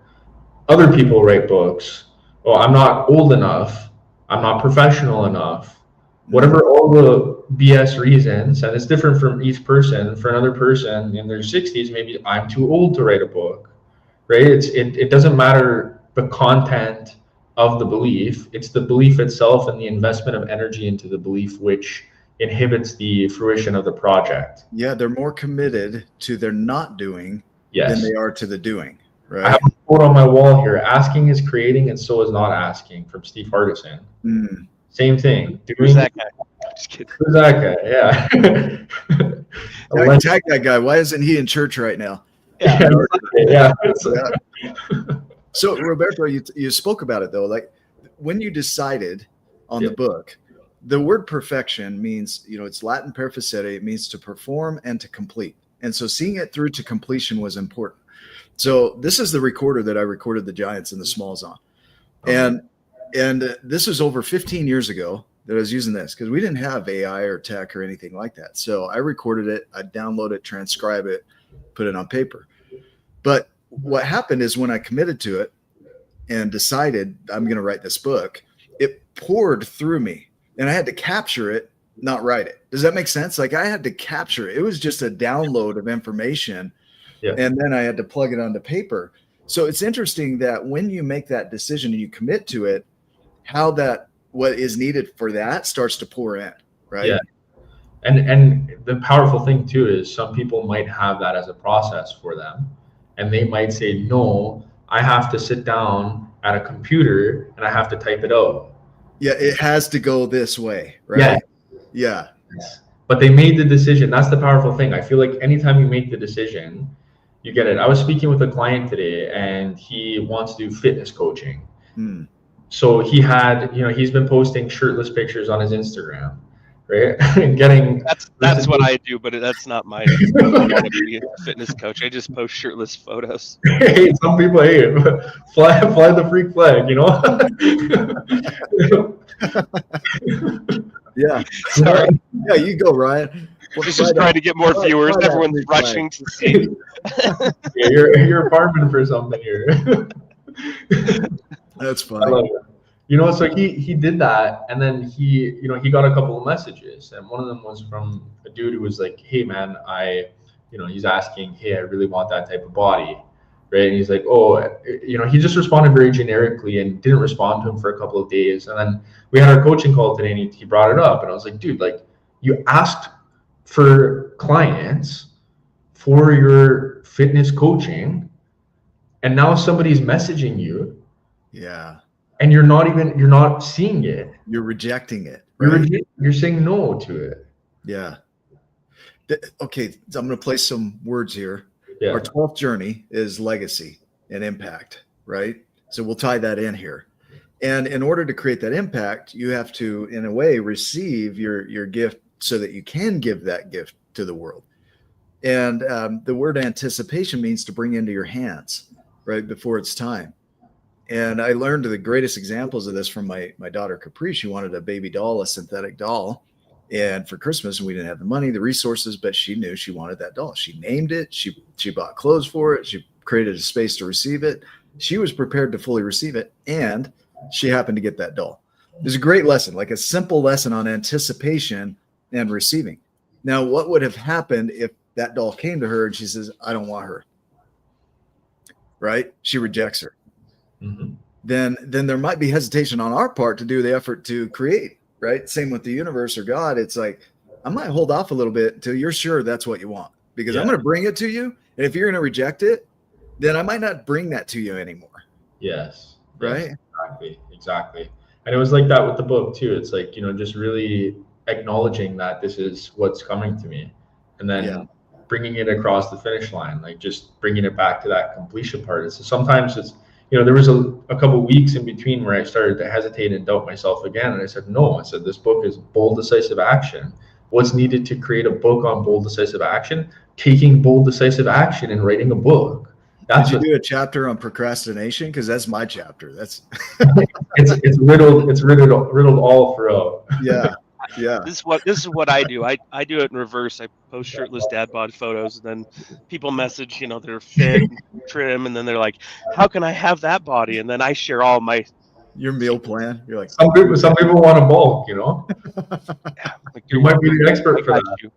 Other people write books. Oh, I'm not old enough. I'm not professional enough. Whatever all the BS reasons, and it's different from each person. For another person in their 60s, maybe I'm too old to write a book. Right? It doesn't matter the content of the belief. It's the belief itself and the investment of energy into the belief which inhibits the fruition of the project. Yeah, they're more committed to their not doing than they are to the doing. Right? I have a quote on my wall here: "Asking is creating, and so is not asking," from Steve Hardison. Same thing. Who's that guy? Just kidding. Who's that guy? Yeah. Tag that guy. Why isn't he in church right now? Yeah. So Roberto, you spoke about it though. Like, when you decided on the book, the word perfection means, it's Latin per facere. It means to perform and to complete. And so seeing it through to completion was important. So this is the recorder that I recorded the Giants and the Smalls on. And this was over 15 years ago that I was using this, because we didn't have AI or tech or anything like that. So I recorded it, I download it, transcribe it, put it on paper. But what happened is, when I committed to it and decided I'm going to write this book, it poured through me, and I had to capture it, not write it. Does that make sense? Like, I had to capture it. It was just a download of information. And then I had to plug it onto paper. So it's interesting that when you make that decision and you commit to it, how what is needed for that starts to pour in, right? Yeah. And the powerful thing too is, some people might have that as a process for them, and they might say, no, I have to sit down at a computer and I have to type it out. Yeah, it has to go this way, right? Yeah. But they made the decision. That's the powerful thing. I feel like anytime you make the decision, you get it. I was speaking with a client today, and he wants to do fitness coaching. So he had, he's been posting shirtless pictures on his Instagram. Right? That's what I do, but that's not my fitness coach. I just post shirtless photos. Hey, some people hate it. Fly the freak flag, Yeah. Sorry. Yeah, you go, Ryan. Just trying to get more viewers. Everyone's rushing to see. Yeah, you're farming for something here. That's funny. So he did that, and then he got a couple of messages, and one of them was from a dude who was like, hey man, he's asking, hey, I really want that type of body, right? And he's like, oh, he just responded very generically and didn't respond to him for a couple of days. And then we had our coaching call today, and he brought it up, and I was like, dude, like, you asked for clients for your fitness coaching, and now somebody's messaging you. Yeah. And you're not seeing it. You're rejecting it. right? You're saying no to it. Yeah. Okay, so I'm going to place some words here. Yeah. Our 12th journey is legacy and impact, right? So we'll tie that in here. And in order to create that impact, you have to, in a way, receive your gift so that you can give that gift to the world. And the word anticipation means to bring into your hands, right, before it's time. And I learned the greatest examples of this from my daughter Capri. She wanted a baby doll, a synthetic doll. And for Christmas, and we didn't have the money, the resources, but she knew she wanted that doll. She named it. She bought clothes for it. She created a space to receive it. She was prepared to fully receive it. And she happened to get that doll. It was a great lesson, like a simple lesson on anticipation and receiving. Now, what would have happened if that doll came to her and she says, I don't want her, right? She rejects her. Mm-hmm. Then there might be hesitation on our part to do the effort to create, right? Same with the universe or God. It's like, I might hold off a little bit until you're sure that's what you want, because I'm going to bring it to you. And if you're going to reject it, then I might not bring that to you anymore. Yes. Right. Yes, exactly. And it was like that with the book too. It's like, just really acknowledging that this is what's coming to me, and then bringing it across the finish line, like just bringing it back to that completion part. Sometimes it's, there was a couple weeks in between where I started to hesitate and doubt myself again. And I said, no, I said, this book is bold, decisive action. What's needed to create a book on bold, decisive action? Taking bold, decisive action and writing a book. Did you do a chapter on procrastination? Because that's my chapter. That's it's riddled all throughout. Yeah. This is what I do. I do it in reverse. I post shirtless dad bod photos, and then people message, they're fit, and trim, and then they're like, "How can I have that body?" And then I share all my your meal plan. You're like, some people want to bulk, Yeah, like you might be the expert for that.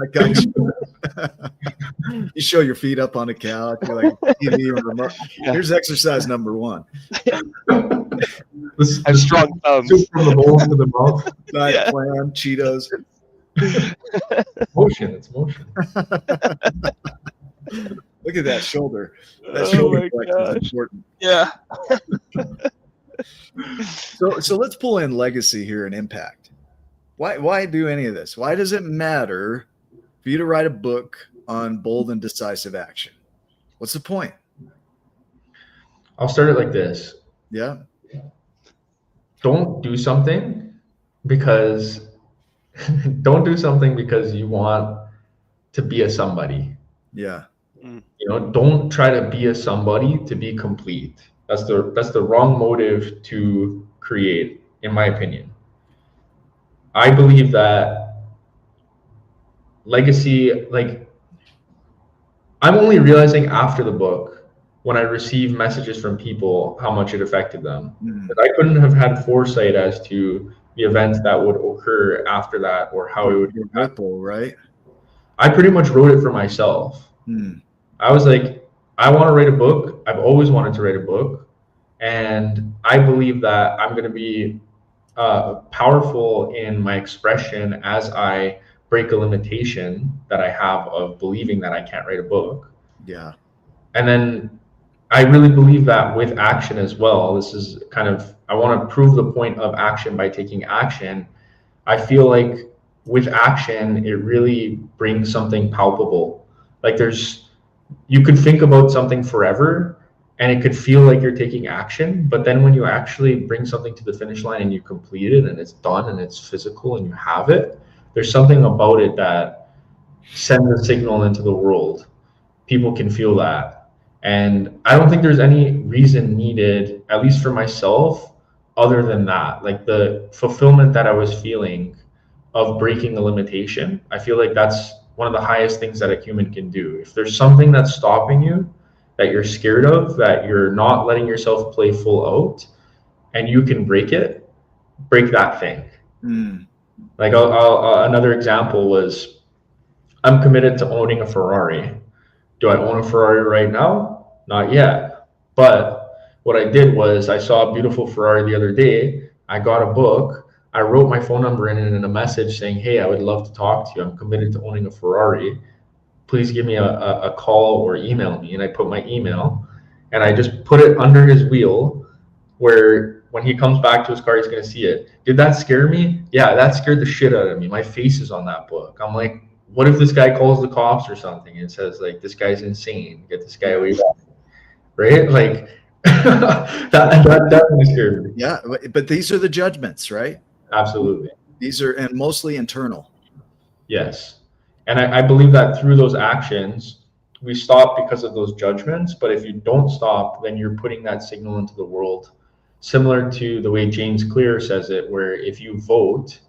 I got you. You show your feet up on the couch. You're like, TV remote. Here's exercise number 1. I have strong thumbs. Soup from the bowl to the mouth. Diet plan, Cheetos. It's motion. Look at that shoulder. That shoulder flex is important. Yeah. So let's pull in legacy here and impact. Why do any of this? Why does it matter for you to write a book on bold and decisive action? What's the point? I'll start it like this. Yeah. Don't do something because you want to be a somebody. Yeah. Don't try to be a somebody to be complete. That's the wrong motive to create, in my opinion. I believe that legacy, like, I'm only realizing after the book, when I receive messages from people, how much it affected them. But I couldn't have had foresight as to the events that would occur after that, or how it would ripple, right? I pretty much wrote it for myself. I was like, I want to write a book. I've always wanted to write a book. And I believe that I'm going to be powerful in my expression as I break a limitation that I have of believing that I can't write a book. Yeah. And then I really believe that with action as well. This is I want to prove the point of action by taking action. I feel like with action, it really brings something palpable. Like you could think about something forever and it could feel like you're taking action, but then when you actually bring something to the finish line and you complete it and it's done and it's physical and you have it, there's something about it that sends a signal into the world. People can feel that. And I don't think there's any reason needed, at least for myself, other than that. Like the fulfillment that I was feeling of breaking a limitation, I feel like that's one of the highest things that a human can do. If there's something that's stopping you, that you're scared of, that you're not letting yourself play full out, and you can break that thing. Like another example was, I'm committed to owning a Ferrari. Do I own a Ferrari right now? Not yet. But what I did was I saw a beautiful Ferrari the other day. I got a book. I wrote my phone number in it and a message saying, hey, I would love to talk to you. I'm committed to owning a Ferrari. Please give me a call or email me. And I put my email and I just put it under his wheel where when he comes back to his car, he's going to see it. Did that scare me? Yeah, that scared the shit out of me. My face is on that book. I'm like, what if this guy calls the cops or something and says like, this guy's insane, get this guy away from me, right? Like that really scared me. Yeah, but these are the judgments, right? Absolutely. These are, and mostly internal. Yes. And I believe that through those actions, we stop because of those judgments. But if you don't stop, then you're putting that signal into the world, similar to the way James Clear says it, where if you vote,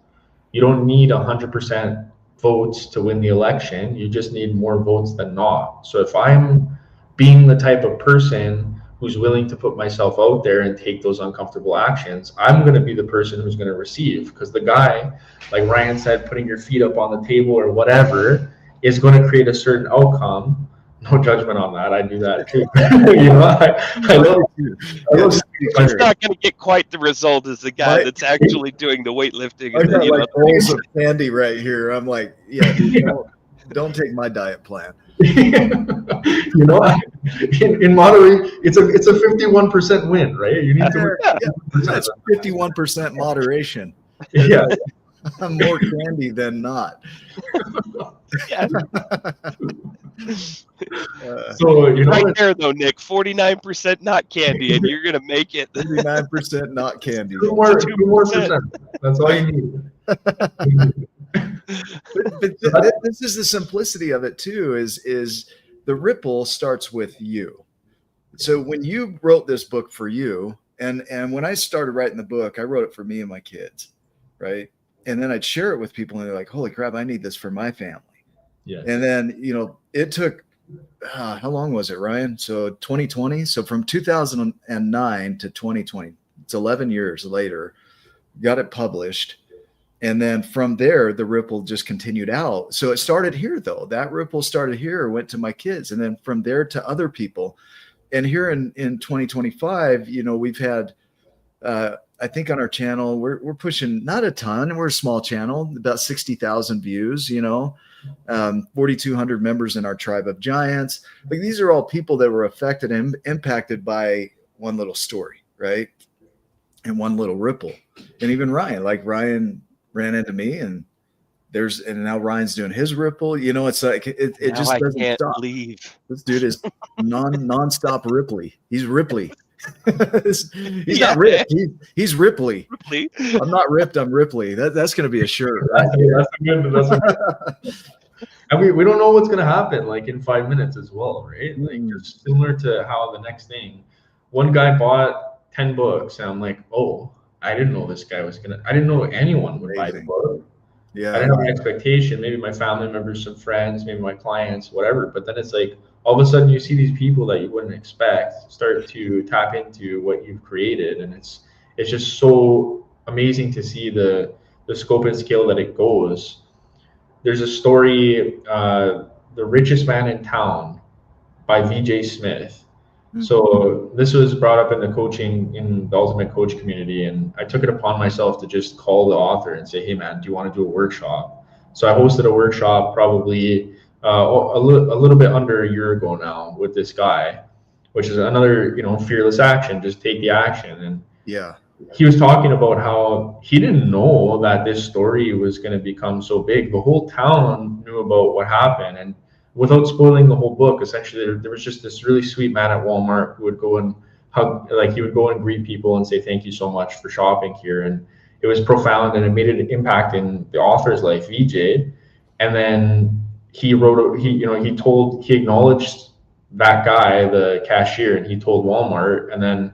you don't need 100% votes to win the election. You just need more votes than not. So if I'm being the type of person who's willing to put myself out there and take those uncomfortable actions, I'm going to be the person who's going to receive. Because the guy, like Ryan said, putting your feet up on the table or whatever is going to create a certain outcome. No judgment on that. I do that too. I love It's not going to get quite the result as the guy that's actually doing the weightlifting. I got like bowls of candy right here. I'm like, don't take my diet plan. In Monterey, it's a 51% win, right? You need to. That's 51% moderation. Yeah. I'm more candy than not. Yeah. So right there though, Nick, 49% not candy, and you're gonna make it. 39% not candy. 2 more percent. That's all you need. But this is the simplicity of it too. Is the ripple starts with you. So when you wrote this book for you, and when I started writing the book, I wrote it for me and my kids, right? And then I'd share it with people, and they're like, "Holy crap, I need this for my family." Yeah. And then it took how long was it, Ryan? So 2020. So from 2009 to 2020, it's 11 years later, got it published. And then from there, the ripple just continued out. So it started here, though. That ripple started here, went to my kids, and then from there to other people. And here in 2025, we've had, I think on our channel, we're pushing not a ton. We're a small channel, about 60,000 views, 4,200 members in our tribe of giants. Like these are all people that were affected and impacted by one little story, right? And one little ripple. And even Ryan ran into me, and now Ryan's doing his ripple. It's like it just doesn't stop. Leave. This dude is non-stop Ripley. He's Ripley. He's not ripped. He's Ripley. I'm not ripped. I'm Ripley. That's going to be a shirt. Right? That's good. And we don't know what's going to happen like in 5 minutes as well, right? Like it's similar to how the next thing, one guy bought 10 books, and I'm like, oh, I didn't know this guy was I didn't know anyone would buy the book. Yeah, I didn't have an expectation. Maybe my family members, some friends, maybe my clients, whatever. But then it's like all of a sudden you see these people that you wouldn't expect start to tap into what you've created, and it's just so amazing to see the scope and scale that it goes. There's a story, The Richest Man in Town by VJ Smith. So this was brought up in the ultimate coach community, and I took it upon myself to just call the author and say, hey man, do you want to do a workshop? So I hosted a workshop probably a little bit under a year ago now with this guy, which is another, fearless action, just take the action. And he was talking about how he didn't know that this story was going to become so big. The whole town knew about what happened, and without spoiling the whole book, essentially there was just this really sweet man at Walmart who would go and he would go and greet people and say, thank you so much for shopping here. And it was profound, and it made an impact in the author's life, VJ. And then he acknowledged that guy, the cashier, and he told Walmart, and then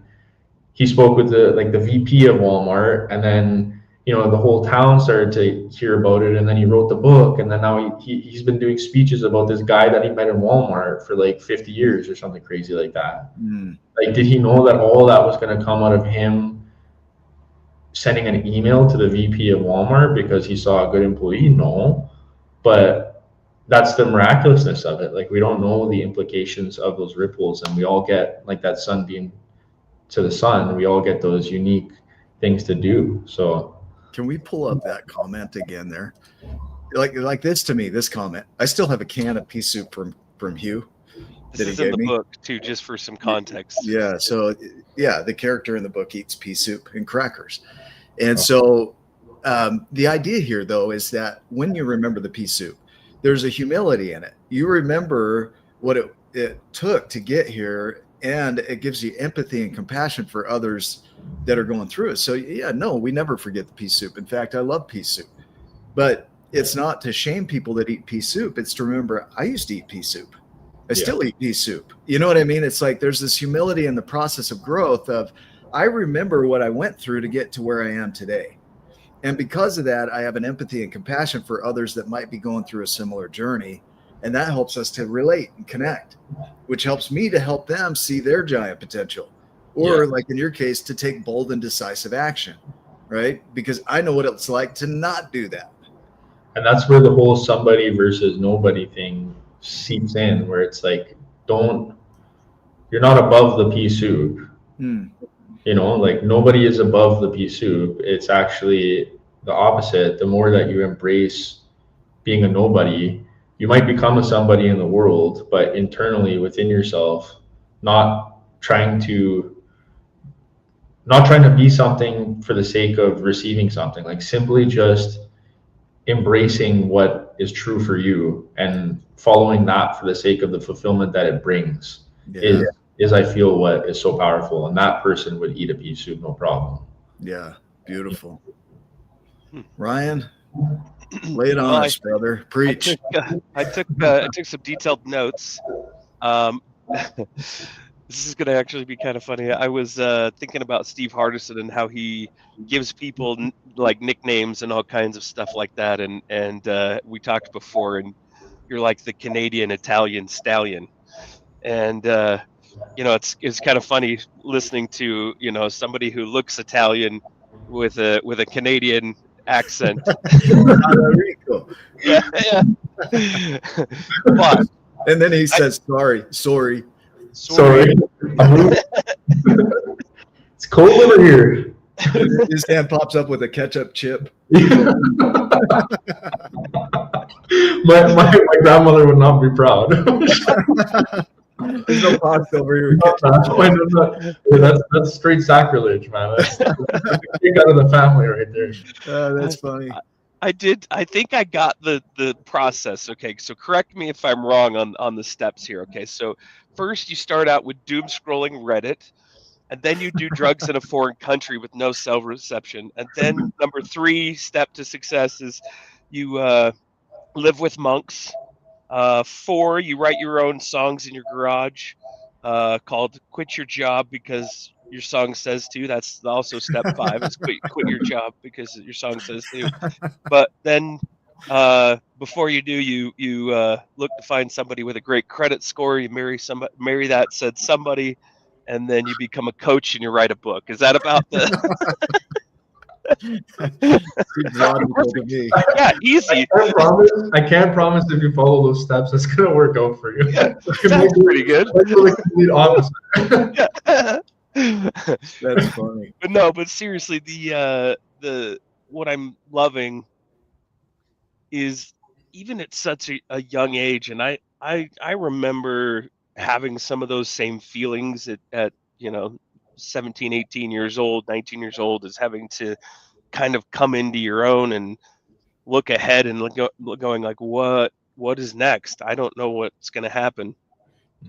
he spoke with the VP of Walmart, and then the whole town started to hear about it, and then he wrote the book, and then now he's been doing speeches about this guy that he met in Walmart for like 50 years or something crazy like that. Like, did he know that all that was going to come out of him sending an email to the VP of Walmart because he saw a good employee? No, but that's the miraculousness of it. Like, we don't know the implications of those ripples, and we all get like that sunbeam to the sun. We all get those unique things to do. So can we pull up that comment again there? Like this, to me, this comment, I still have a can of pea soup from Hugh. This that he is in gave the me. book too, just for some context. Yeah. So yeah, the character in the book eats pea soup and crackers. And so the idea here, though, is that when you remember the pea soup, there's a humility in it. You remember what it took to get here, and it gives you empathy and compassion for others that are going through it. So yeah, no, we never forget the pea soup. In fact, I love pea soup, but it's not to shame people that eat pea soup. It's to remember I used to eat pea soup. I still eat pea soup. You know what I mean? It's like there's this humility in the process of growth of I remember what I went through to get to where I am today. And because of that, I have an empathy and compassion for others that might be going through a similar journey. And that helps us to relate and connect, which helps me to help them see their giant potential. Or, like in your case, to take bold and decisive action, right? Because I know what it's like to not do that. And that's where the whole somebody versus nobody thing seeps in, where it's like, you're not above the pea soup. You know, like nobody is above the pea soup. It's actually the opposite. The more that you embrace being a nobody, you might become a somebody in the world, but internally within yourself, not trying to be something for the sake of receiving something, like simply just embracing what is true for you and following that for the sake of the fulfillment that it brings is I feel what is so powerful. And that person would eat a pea soup, no problem. Yeah. Beautiful. Ryan, lay it on us, brother. Preach. I took some detailed notes. This is going to actually be kind of funny. I was thinking about Steve Hardison and how he gives people like nicknames and all kinds of stuff like that. And we talked before, and you're like the Canadian Italian stallion. And you know, it's kind of funny listening to, you know, somebody who looks Italian with a Canadian accent. Yeah. But and then he says, sorry. It's cold over here. His hand pops up with a ketchup chip. my grandmother would not be proud. There's no pasta over here. That's straight sacrilege, man. That's the kick out of the family right there. That's funny. I think I got the process. Okay, so correct me if I'm wrong on the steps here. Okay, so first you start out with doom scrolling Reddit, and then you do drugs in a foreign country with no cell reception, and then number 3 step to success is you live with monks. 4, you write your own songs in your garage, called "Quit Your Job Because Your Song Says to." That's also step 5 is quit your job because your song says to. But then before you do, you look to find somebody with a great credit score. You marry that said somebody, and then you become a coach and you write a book. Is that about the? Yeah, easy. I can't promise if you follow those steps, it's gonna work out for you. Yeah, that's pretty good. The complete opposite. That's funny. But seriously, the what I'm loving is even at such a young age, and I remember having some of those same feelings at you know 17, 18 years old, 19 years old, is having to kind of come into your own and look ahead and going like, what is next? I don't know what's going to happen.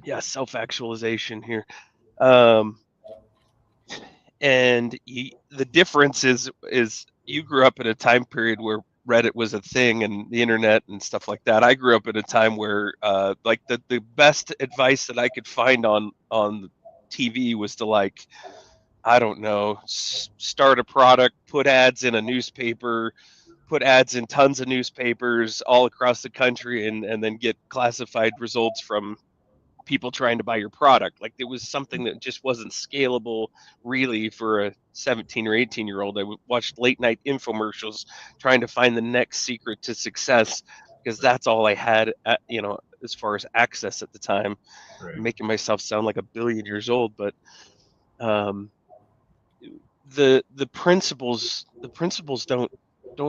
Yeah, self-actualization here. And the difference is you grew up in a time period where Reddit was a thing and the internet and stuff like that. I grew up in a time where like the best advice that I could find on TV was to, like, I don't know, start a product, put ads in a newspaper, put ads in tons of newspapers all across the country, and then get classified results from people trying to buy your product. Like, it was something that just wasn't scalable really for a 17 or 18-year-old. I watched late night infomercials trying to find the next secret to success because that's all I had, you know, as far as access at the time. Right. Making myself sound like a billion years old, but the principles don't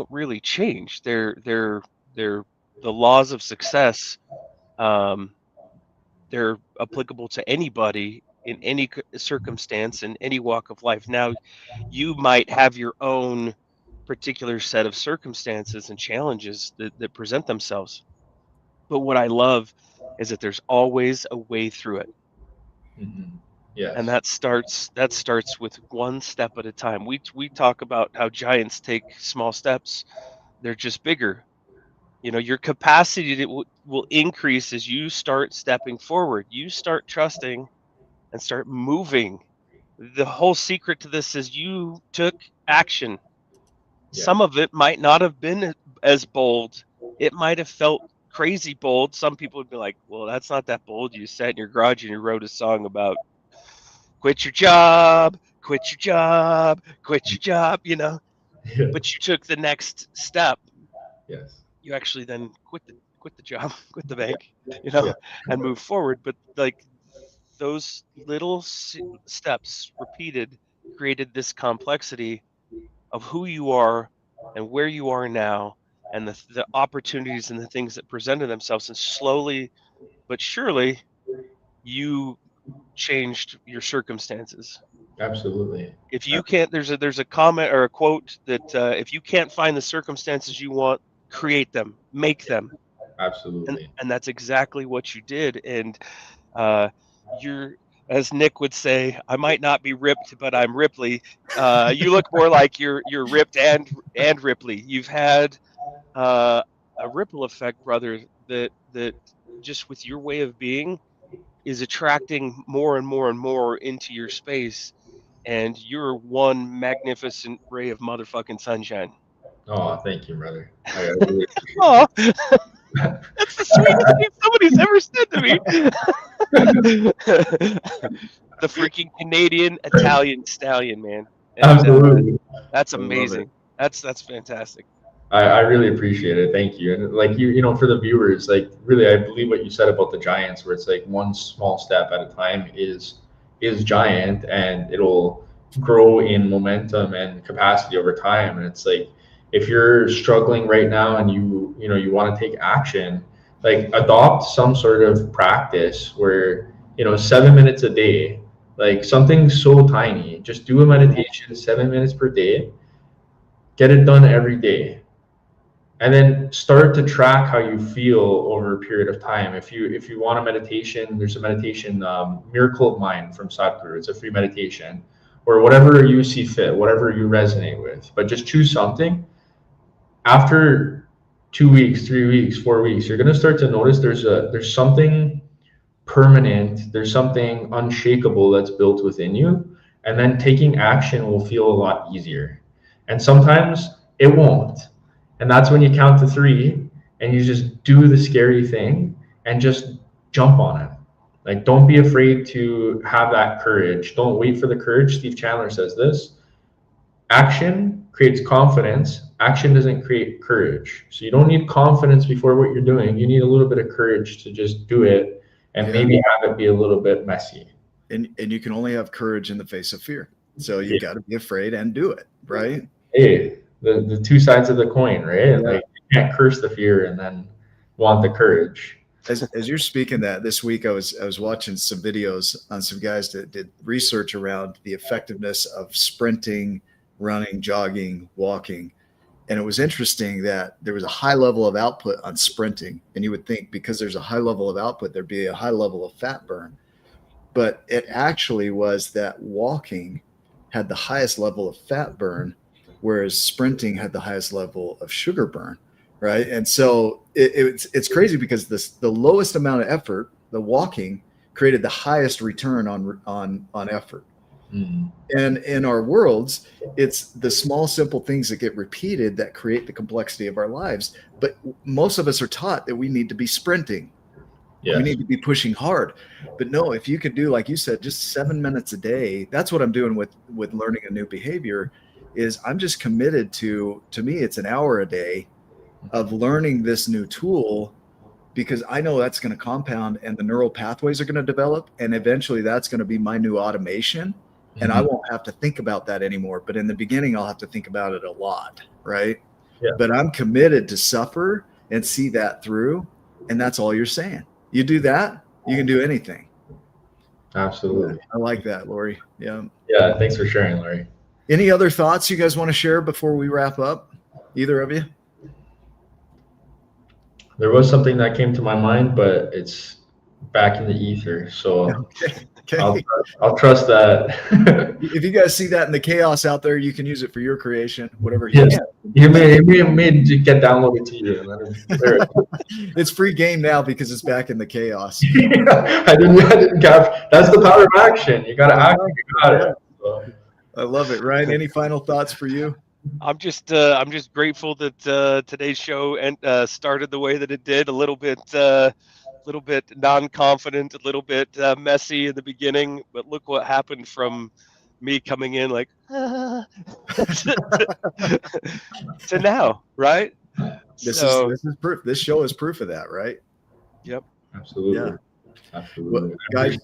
really change. They're the laws of success they're applicable to anybody in any circumstance in any walk of life. Now, you might have your own particular set of circumstances and challenges that present themselves. But what I love is that there's always a way through it. Mhm. And Yes. that starts with one step at a time. We talk about how giants take small steps. They're just bigger. You know, your capacity will increase as you start stepping forward. You start trusting and start moving. The whole secret to this is you took action. Yeah. Some of it might not have been as bold. It might have felt crazy bold. Some people would be like, well, that's not that bold. You sat in your garage and you wrote a song about quit your job, quit your job, quit your job, you know. Yeah. But you took the next step. Yes. You actually then quit the job, quit the Yeah. bank, you Yeah. know, and move forward. But like those little steps repeated created this complexity of who you are and where you are now and the opportunities and the things that presented themselves, and slowly but surely you changed your circumstances. Absolutely. If Uh, you can't, there's a comment or a quote that if you can't find the circumstances you want, create them, make them. and Absolutely. and that's exactly what you did. And uh you're, as Nick would say, I might not be ripped, but I'm Ripley. You look more like you're ripped and Ripley. You've had uh a ripple effect, brother, that just with your way of being is attracting more and more and more into your space, and you're one magnificent ray of motherfucking sunshine. Oh, thank you, brother. I really appreciate Oh, that's the sweetest thing somebody's ever said to me. The freaking Canadian it. Italian stallion, man, and Absolutely. that's I love it. amazing. That's fantastic. I really appreciate it. Thank you. And like you know, for the viewers, like really, I believe what you said about the giants, where it's like one small step at a time is giant, and it'll grow in momentum and capacity over time. And it's like if you're struggling right now and you know you want to take action, like adopt some sort of practice where 7 minutes a day, like something so tiny, just do a meditation 7 minutes per day, get it done every day, and then start to track how you feel over a period of time. If you want a meditation, there's a meditation, Miracle of Mind from Sadhguru. It's a free meditation, or whatever you see fit, whatever you resonate with. But just choose something. After 2 weeks, 3 weeks, 4 weeks, you're gonna start to notice there's something permanent, there's something unshakable that's built within you, and then taking action will feel a lot easier. And sometimes it won't. And that's when you count to three and you just do the scary thing and just jump on it. Like, don't be afraid to have that courage. Don't wait for the courage. Steve Chandler says this: action creates confidence. Action doesn't create courage. So you don't need confidence before what you're doing. You need a little bit of courage to just do it and Yeah. maybe have it be a little bit messy. And you can only have courage in the face of fear. So you Yeah. got to be afraid and do it, right? Hey, the two sides of the coin, right? Yeah. Like, you can't curse the fear and then want the courage. As you're speaking that, this week I was watching some videos on some guys that did research around the effectiveness of sprinting, running, jogging, walking. And it was interesting that there was a high level of output on sprinting. And you would think because there's a high level of output, there'd be a high level of fat burn. But it actually was that walking had the highest level of fat burn, whereas sprinting had the highest level of sugar burn, right? And so it's crazy because the lowest amount of effort, the walking, created the highest return on effort. Mm. And in our worlds, it's the small, simple things that get repeated that create the complexity of our lives. But most of us are taught that we need to be sprinting. Yes. We need to be pushing hard. But no, if you could do, like you said, just 7 minutes a day, that's what I'm doing with learning a new behavior. Is I'm just committed to me, it's an hour a day of learning this new tool, because I know that's going to compound and the neural pathways are going to develop. And eventually that's going to be my new automation. And I won't have to think about that anymore. But in the beginning, I'll have to think about it a lot. Right. Yeah. But I'm committed to suffer and see that through. And that's all you're saying. You do that, you can do anything. Absolutely. I like that, Lori. Yeah. Yeah. Thanks for sharing, Larry. Any other thoughts you guys want to share before we wrap up? Either of you? There was something that came to my mind, but it's back in the ether. So Okay. I'll trust that. If you guys see that in the chaos out there, you can use it for your creation, whatever. Yes. You may get downloaded to you. And let him clear it. It's free game now because it's back in the chaos. I didn't capture. That's the power of action. You got to act. You got it. So. I love it. Ryan, any final thoughts for you? I'm just grateful that today's show started the way that it did. A little bit non-confident, a little bit messy in the beginning, but look what happened from me coming in like to now, right? This is proof. This show is proof of that, right? Yep. Absolutely. Yeah. Absolutely. Well, guys,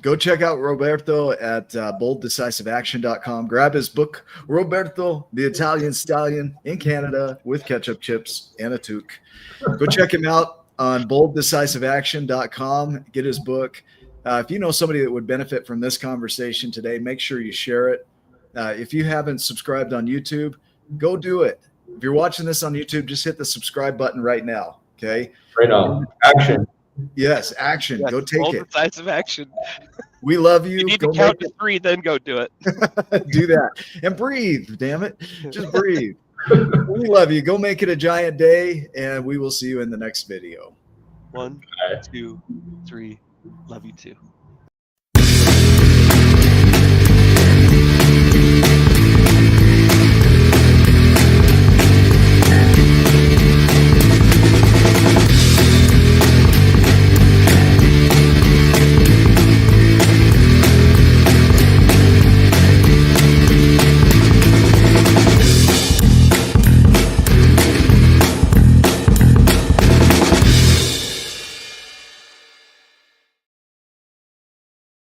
go check out Roberto at bolddecisiveaction.com. Grab his book, Roberto, the Italian Stallion in Canada with ketchup chips and a toque. Go check him out on bolddecisiveaction.com. Get his book. If you know somebody that would benefit from this conversation today, make sure you share it. If you haven't subscribed on YouTube, go do it. If you're watching this on YouTube, just hit the subscribe button right now. Okay. Right on. Action. Yes, action. Yes, go take bold, it. decisive action. We love you. You need go to count to 3, then go do it. Do that and breathe. Damn it, just breathe. We love you. Go make it a giant day, and we will see you in the next video. 1, 2, 3. Love you too.